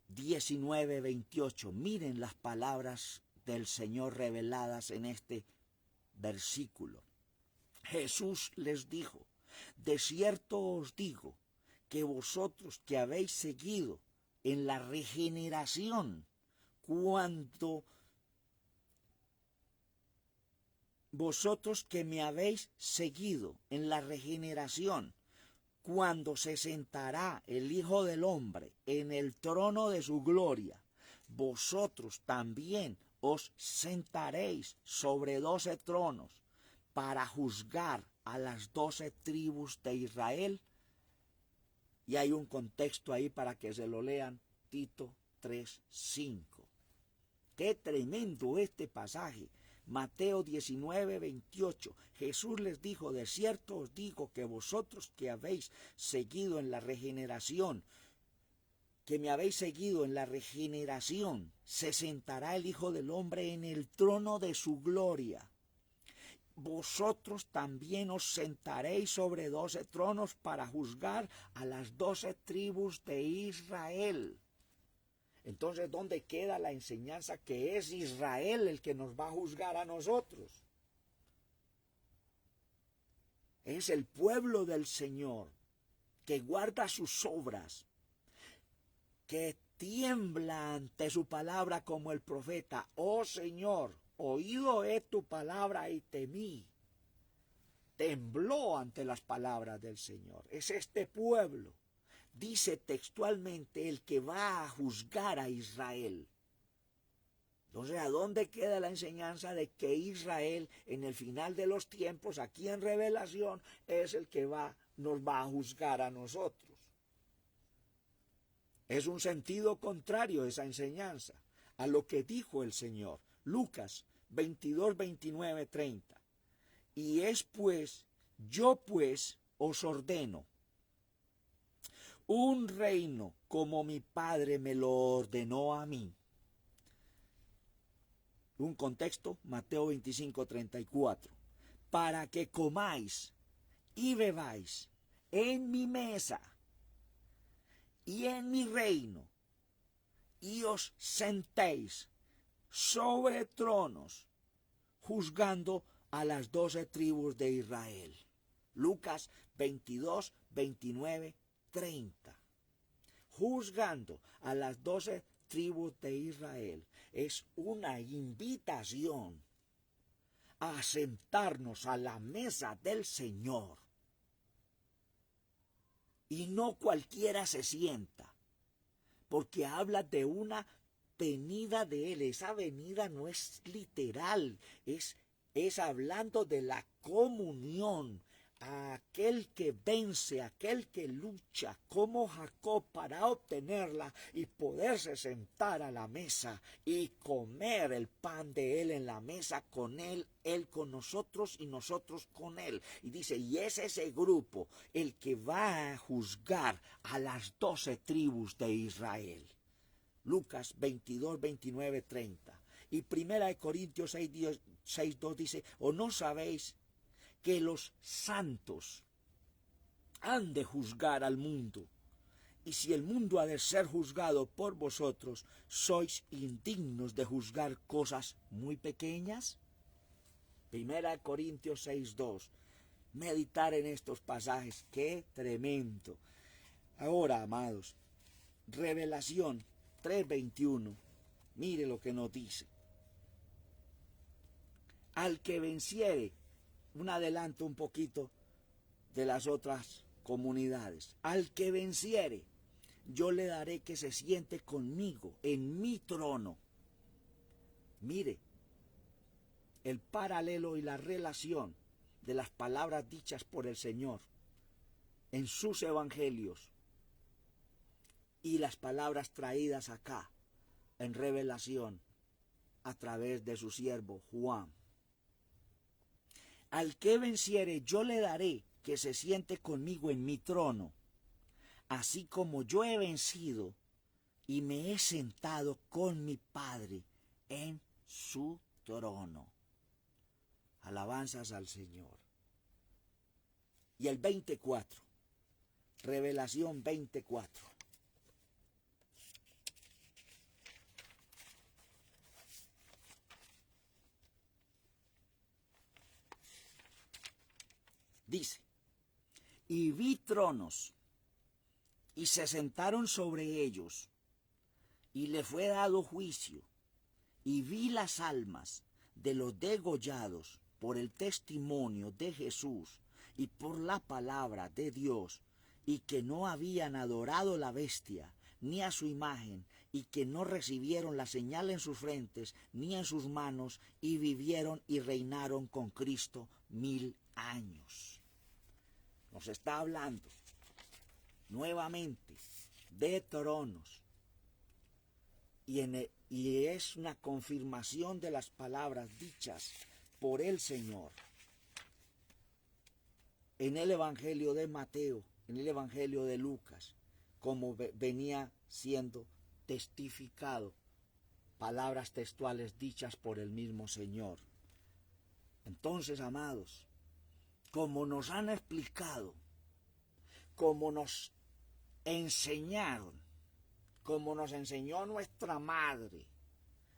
19, 28. Miren las palabras del Señor reveladas en este versículo. Jesús les dijo: de cierto os digo que vosotros que habéis seguido en la regeneración, vosotros que me habéis seguido en la regeneración, cuando se sentará el Hijo del Hombre en el trono de su gloria, vosotros también os sentaréis sobre 12 tronos para juzgar a las 12 tribus de Israel. Y hay un contexto ahí para que se lo lean, Tito 3:5. Qué tremendo este pasaje. Mateo 19, 28. Jesús les dijo: de cierto os digo que vosotros que habéis seguido en la regeneración, que me habéis seguido en la regeneración, se sentará el Hijo del Hombre en el trono de su gloria. Vosotros también os sentaréis sobre 12 tronos para juzgar a las 12 tribus de Israel. Entonces, ¿dónde queda la enseñanza que es Israel el que nos va a juzgar a nosotros? Es el pueblo del Señor, que guarda sus obras, que tiembla ante su palabra como el profeta. Oh Señor, oído he tu palabra y temí. Tembló ante las palabras del Señor. Es este pueblo, dice textualmente, el que va a juzgar a Israel. Entonces, ¿a dónde queda la enseñanza de que Israel en el final de los tiempos, aquí en Revelación, es el que nos va a juzgar a nosotros? Es un sentido contrario esa enseñanza a lo que dijo el Señor. Lucas 22, 29, 30. Y es pues, yo pues os ordeno un reino como mi Padre me lo ordenó a mí. Un contexto, Mateo 25, 34. Para que comáis y bebáis en mi mesa y en mi reino, y os sentéis sobre tronos, juzgando a las 12 tribus de Israel. Lucas 22, 29, 30. Juzgando a las 12 tribus de Israel es una invitación a sentarnos a la mesa del Señor. Y no cualquiera se sienta, porque habla de una venida de Él. Esa venida no es literal, es hablando de la comunión, a aquel que vence, aquel que lucha, como Jacob, para obtenerla y poderse sentar a la mesa y comer el pan de Él en la mesa con Él, Él con nosotros y nosotros con Él. Y dice, y es ese grupo el que va a juzgar a las 12 tribus de Israel. Lucas 22, 29, 30. Y 1 Corintios 6, 2 dice, ¿o no sabéis que los santos han de juzgar al mundo? Y si el mundo ha de ser juzgado por vosotros, ¿sois indignos de juzgar cosas muy pequeñas? 1 Corintios 6, 2. Meditar en estos pasajes, qué tremendo. Ahora, amados, Revelación 3:21, mire lo que nos dice. Al que venciere, un adelanto un poquito de las otras comunidades, al que venciere, yo le daré que se siente conmigo en mi trono. Mire, el paralelo y la relación de las palabras dichas por el Señor en sus evangelios y las palabras traídas acá en Revelación a través de su siervo Juan. Al que venciere, yo le daré que se siente conmigo en mi trono, así como yo he vencido y me he sentado con mi Padre en su trono. Alabanzas al Señor. Y el 24, Revelación 24. Dice, y vi tronos, y se sentaron sobre ellos, y le fue dado juicio, y vi las almas de los degollados por el testimonio de Jesús y por la palabra de Dios, y que no habían adorado la bestia, ni a su imagen, y que no recibieron la señal en sus frentes, ni en sus manos, y vivieron y reinaron con Cristo 1000 años. Nos está hablando nuevamente de tronos, y es una confirmación de las palabras dichas por el Señor en el Evangelio de Mateo, en el Evangelio de Lucas, como venía siendo testificado, palabras textuales dichas por el mismo Señor. Entonces, amados, como nos han explicado, como nos enseñaron, como nos enseñó nuestra madre,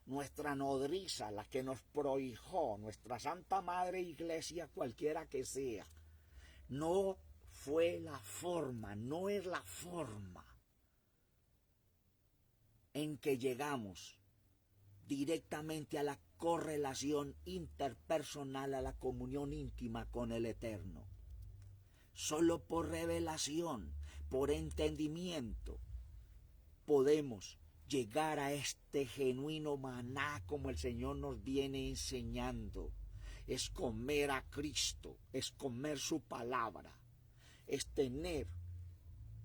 nuestra nodriza, la que nos prohijó, nuestra Santa Madre Iglesia, cualquiera que sea, No fue la forma, no es la forma en que llegamos directamente a la correlación interpersonal, a la comunión íntima con el Eterno. Solo por revelación, por entendimiento, podemos llegar a este genuino maná como el Señor nos viene enseñando. Es comer a Cristo, es comer su palabra, es tener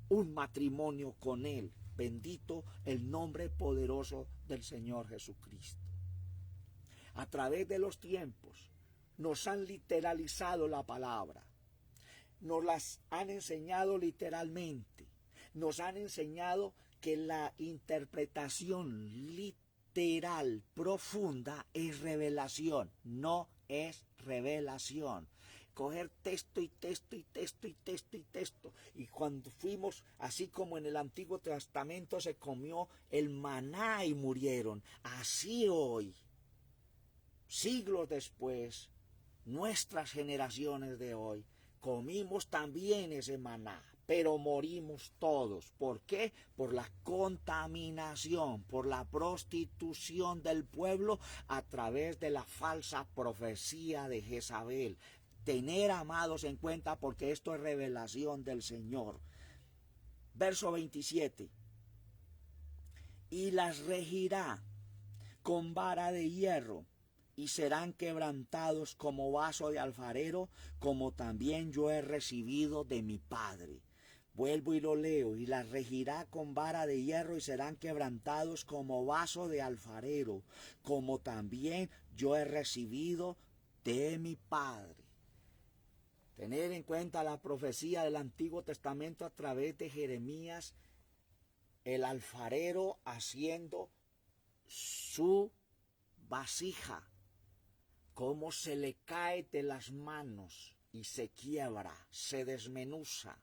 un matrimonio con Él. Bendito el nombre poderoso del Señor Jesucristo. A través de los tiempos nos han literalizado la palabra, nos las han enseñado literalmente, nos han enseñado que la interpretación literal profunda es revelación, no es revelación. Coger texto y texto y texto y texto y texto. Y cuando fuimos, así como en el Antiguo Testamento se comió el maná y murieron, así hoy, siglos después, nuestras generaciones de hoy, comimos también ese maná, pero morimos todos. ¿Por qué? Por la contaminación, por la prostitución del pueblo a través de la falsa profecía de Jezabel. Tener, amados, en cuenta, porque esto es revelación del Señor. Verso 27. Y las regirá con vara de hierro, y serán quebrantados como vaso de alfarero, como también yo he recibido de mi Padre. Vuelvo y lo leo. Y las regirá con vara de hierro, y serán quebrantados como vaso de alfarero, como también yo he recibido de mi Padre. Tener en cuenta la profecía del Antiguo Testamento a través de Jeremías, el alfarero haciendo su vasija, cómo se le cae de las manos y se quiebra, se desmenuza.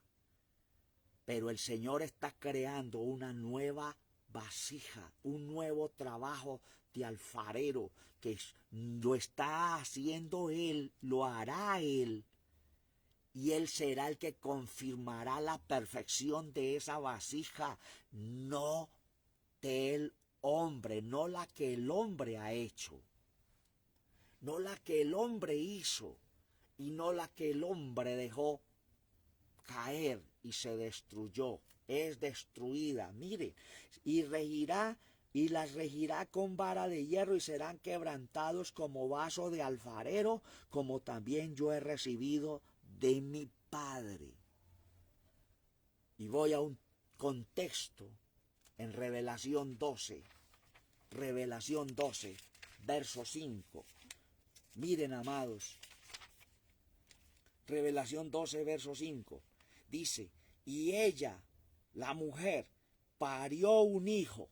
Pero el Señor está creando una nueva vasija, un nuevo trabajo de alfarero, que lo está haciendo Él, lo hará Él. Y Él será el que confirmará la perfección de esa vasija, no del hombre, no la que el hombre ha hecho, no la que el hombre hizo y no la que el hombre dejó caer y se destruyó, es destruida. Mire, y regirá y las regirá con vara de hierro, y serán quebrantados como vaso de alfarero, como también yo he recibido de mi Padre. Y voy a un contexto en Revelación 12, verso 5. Miren, amados, Revelación 12, verso 5. Dice, y ella, la mujer, parió un hijo,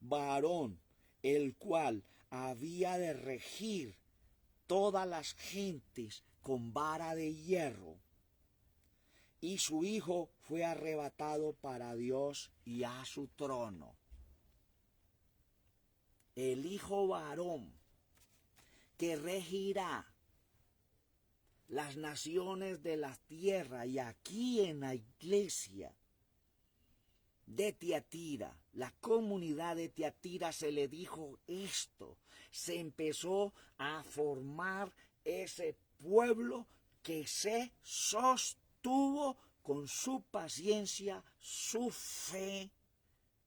varón, el cual había de regir todas las gentes con vara de hierro. Y su hijo fue arrebatado para Dios y a su trono. El hijo varón que regirá las naciones de la tierra, y aquí en la iglesia de Tiatira, la comunidad de Tiatira, se le dijo esto. Se empezó a formar ese pueblo que se sostuvo con su paciencia, su fe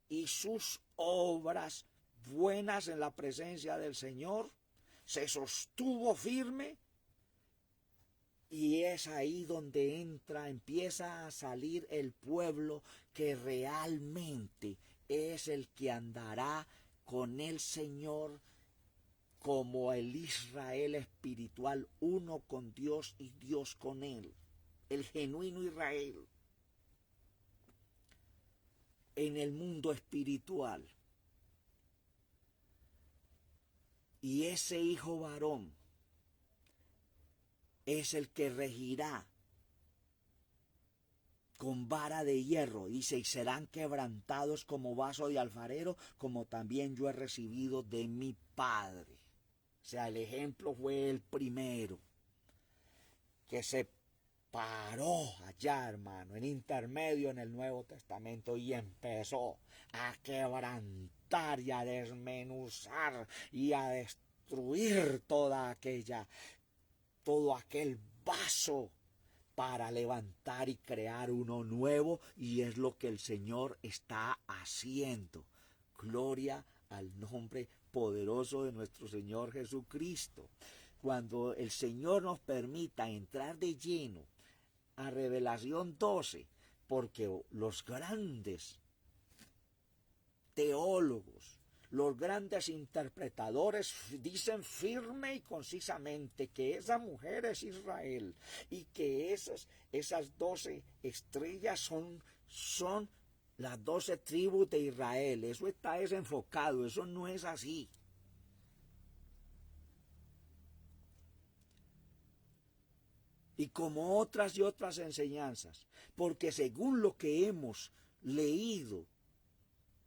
y sus obras buenas en la presencia del Señor. Se sostuvo firme. Y es ahí donde empieza a salir el pueblo que realmente es el que andará con el Señor como el Israel espiritual, uno con Dios y Dios con él. El genuino Israel en el mundo espiritual. Y ese hijo varón es el que regirá con vara de hierro, dice, y serán quebrantados como vaso de alfarero, como también yo he recibido de mi Padre. O sea, el ejemplo fue el primero, que se paró allá, hermano, en intermedio en el Nuevo Testamento y empezó a quebrantar y a desmenuzar y a destruir todo aquel vaso para levantar y crear uno nuevo, y es lo que el Señor está haciendo. Gloria al nombre poderoso de nuestro Señor Jesucristo. Cuando el Señor nos permita entrar de lleno a Revelación 12, porque los grandes teólogos, los grandes interpretadores dicen firme y concisamente que esa mujer es Israel y que esas 12 estrellas son las 12 tribus de Israel. Eso está desenfocado, eso no es así. Y como otras y otras enseñanzas, porque según lo que hemos leído,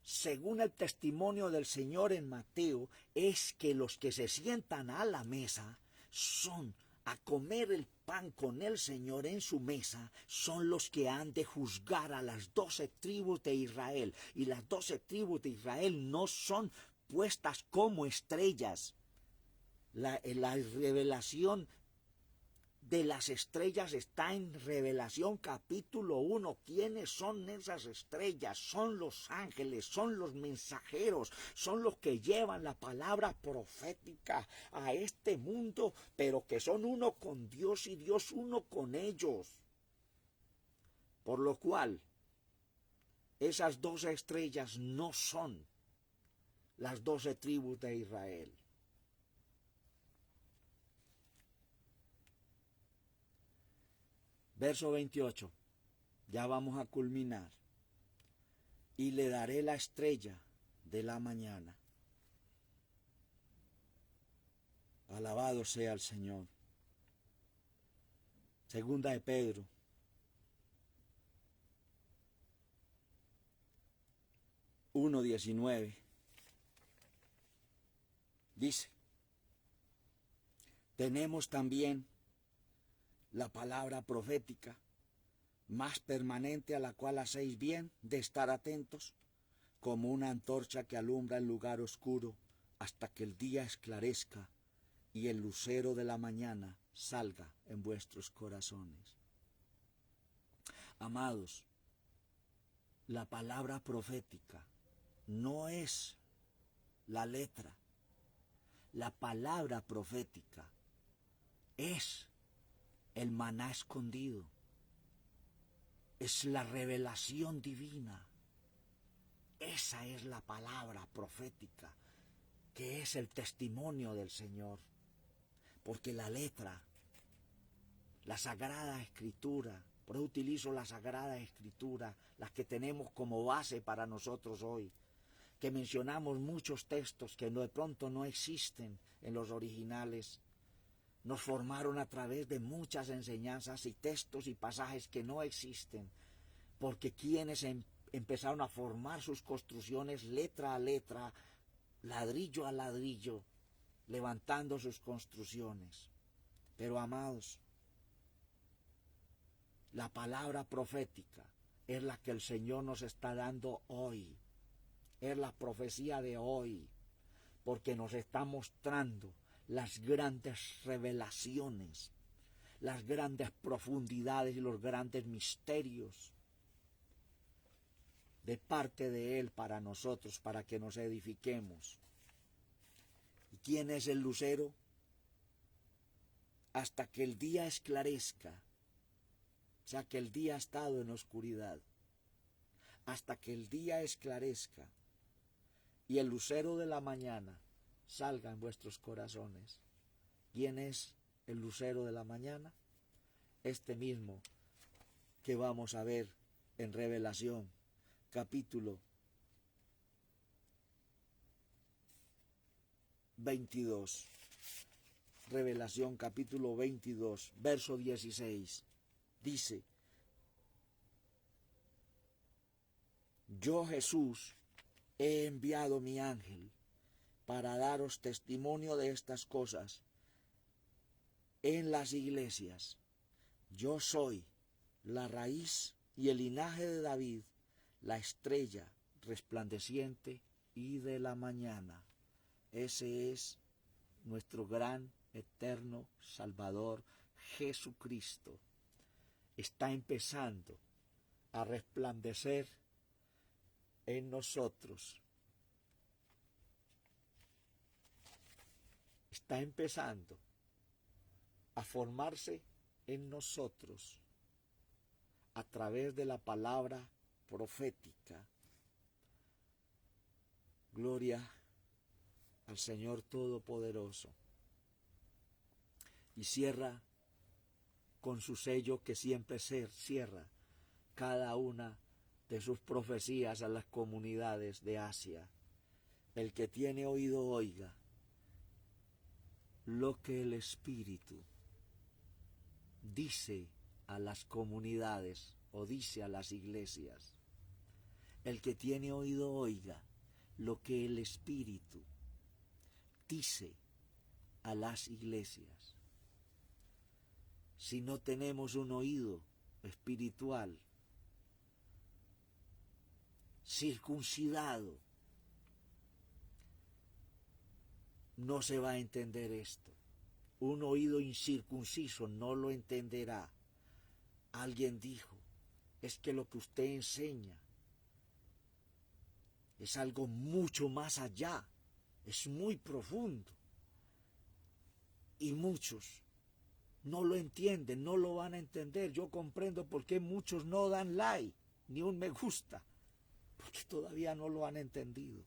según el testimonio del Señor en Mateo, es que los que se sientan a la mesa son a comer el pan con el Señor en su mesa, son los que han de juzgar a las 12 tribus de Israel. Y las 12 tribus de Israel no son puestas como estrellas. La revelación de las estrellas está en Revelación capítulo 1. ¿Quiénes son esas estrellas? Son los ángeles, son los mensajeros, son los que llevan la palabra profética a este mundo, pero que son uno con Dios y Dios uno con ellos. Por lo cual, esas 12 estrellas no son las 12 tribus de Israel. Verso 28, ya vamos a culminar. Y le daré la estrella de la mañana. Alabado sea el Señor. Segunda de Pedro. Uno 19. Dice, tenemos también la palabra profética, más permanente, a la cual hacéis bien de estar atentos, como una antorcha que alumbra el lugar oscuro hasta que el día esclarezca y el lucero de la mañana salga en vuestros corazones. Amados, la palabra profética no es la letra. La palabra profética es el maná escondido, es la revelación divina. Esa es la palabra profética, que es el testimonio del Señor. Porque la letra, la Sagrada Escritura, por eso utilizo la Sagrada Escritura, las que tenemos como base para nosotros hoy, que mencionamos muchos textos que de pronto no existen en los originales. Nos formaron a través de muchas enseñanzas y textos y pasajes que no existen, porque quienes empezaron a formar sus construcciones letra a letra, ladrillo a ladrillo, levantando sus construcciones. Pero amados, la palabra profética es la que el Señor nos está dando hoy, es la profecía de hoy, porque nos está mostrando las grandes revelaciones, las grandes profundidades y los grandes misterios de parte de Él para nosotros, para que nos edifiquemos. ¿Y quién es el lucero? Hasta que el día esclarezca, o sea que el día ha estado en oscuridad, hasta que el día esclarezca y el lucero de la mañana salga en vuestros corazones. ¿Quién es el lucero de la mañana? Este mismo que vamos a ver en Revelación, capítulo 22. Revelación, capítulo 22, verso 16. Dice, yo Jesús he enviado mi ángel para daros testimonio de estas cosas en las iglesias. Yo soy la raíz y el linaje de David, la estrella resplandeciente y de la mañana. Ese es nuestro gran, eterno Salvador Jesucristo. Está empezando a resplandecer en nosotros. Está empezando a formarse en nosotros a través de la palabra profética. Gloria al Señor Todopoderoso. Y cierra con su sello que siempre cierra cada una de sus profecías a las comunidades de Asia. El que tiene oído oiga lo que el Espíritu dice a las comunidades o dice a las iglesias. El que tiene oído oiga lo que el Espíritu dice a las iglesias. Si no tenemos un oído espiritual circuncidado, no se va a entender esto. Un oído incircunciso no lo entenderá. Alguien dijo, es que lo que usted enseña es algo mucho más allá, es muy profundo. Y muchos no lo entienden, no lo van a entender. Yo comprendo por qué muchos no dan like, ni un me gusta, porque todavía no lo han entendido.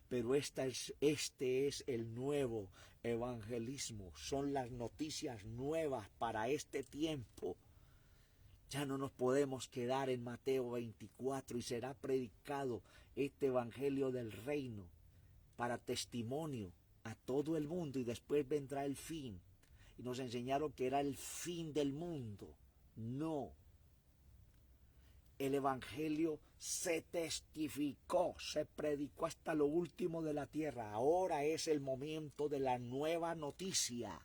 Pero este es el nuevo evangelismo, son las noticias nuevas para este tiempo. Ya no nos podemos quedar en Mateo 24 y será predicado este evangelio del reino para testimonio a todo el mundo y después vendrá el fin. Y nos enseñaron que era el fin del mundo. No. El evangelio se testificó, se predicó hasta lo último de la tierra. Ahora es el momento de la nueva noticia,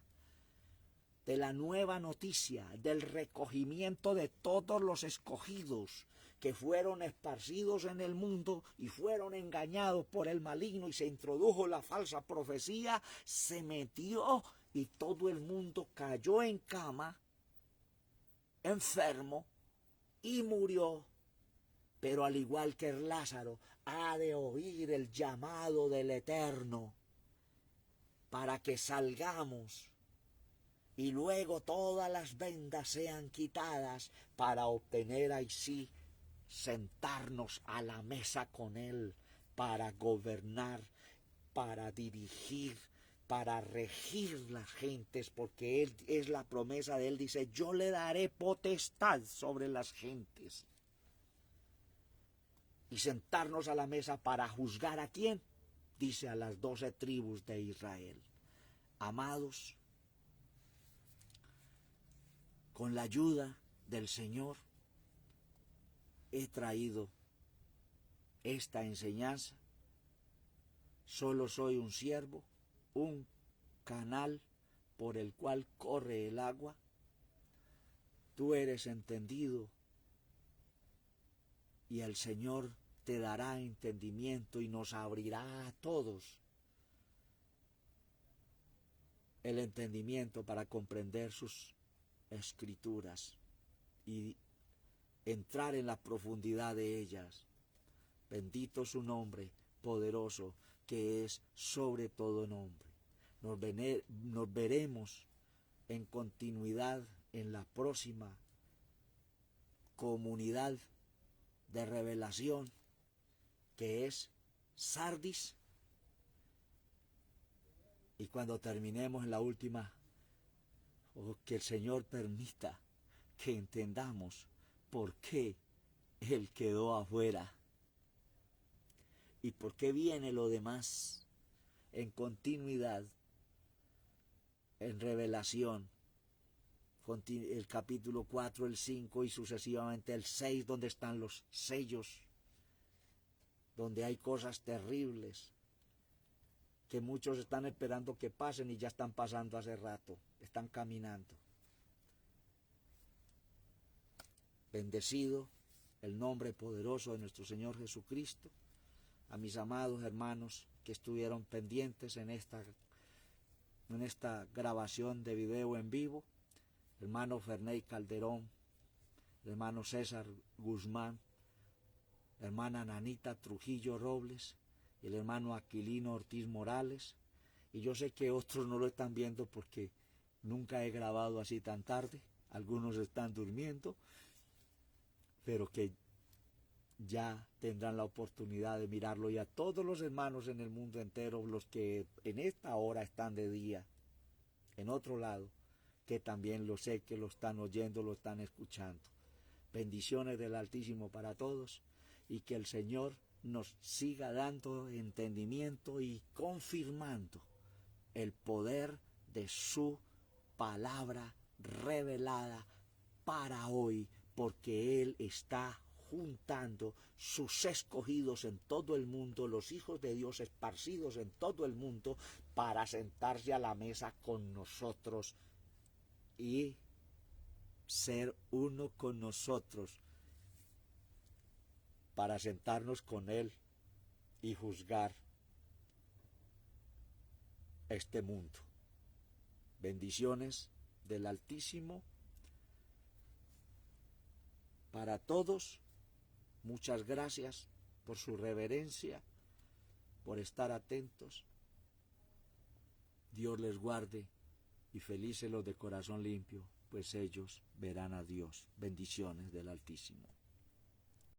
del recogimiento de todos los escogidos que fueron esparcidos en el mundo y fueron engañados por el maligno y se introdujo la falsa profecía, se metió y todo el mundo cayó en cama, enfermo, y murió. Pero al igual que Lázaro, ha de oír el llamado del Eterno para que salgamos y luego todas las vendas sean quitadas para obtener ahí sí sentarnos a la mesa con Él para gobernar, para dirigir, para regir las gentes, porque Él es la promesa de Él, dice, yo le daré potestad sobre las gentes. Y sentarnos a la mesa para juzgar ¿a quién? Dice a las 12 tribus de Israel. Amados, con la ayuda del Señor he traído esta enseñanza. Solo soy un siervo, un canal por el cual corre el agua. Tú eres entendido y el Señor te dará entendimiento y nos abrirá a todos el entendimiento para comprender sus escrituras y entrar en la profundidad de ellas. Bendito su nombre poderoso, que es sobre todo nombre. Nos veremos en continuidad en la próxima comunidad de revelación, que es Sardis. Y cuando terminemos en la última, que el Señor permita que entendamos por qué Él quedó afuera y por qué viene lo demás en continuidad, en revelación, el capítulo 4, el 5 y sucesivamente el 6, donde están los sellos, donde hay cosas terribles que muchos están esperando que pasen y ya están pasando hace rato, están caminando. Bendecido el nombre poderoso de nuestro Señor Jesucristo. A mis amados hermanos que estuvieron pendientes en esta grabación de video en vivo, hermano Ferney Calderón, hermano César Guzmán, hermana Nanita Trujillo Robles y el hermano Aquilino Ortiz Morales. Y yo sé que otros no lo están viendo porque nunca he grabado así tan tarde, algunos están durmiendo, pero que ya tendrán la oportunidad de mirarlo, y a todos los hermanos en el mundo entero, los que en esta hora están de día, en otro lado, que también lo sé que lo están oyendo, lo están escuchando. Bendiciones del Altísimo para todos, y que el Señor nos siga dando entendimiento y confirmando el poder de su palabra revelada para hoy, porque Él está juntando sus escogidos en todo el mundo, los hijos de Dios esparcidos en todo el mundo, para sentarse a la mesa con nosotros y ser uno con nosotros, para sentarnos con Él y juzgar este mundo. Bendiciones del Altísimo para todos. Muchas gracias por su reverencia, por estar atentos. Dios les guarde y felices los de corazón limpio, pues ellos verán a Dios. Bendiciones del Altísimo.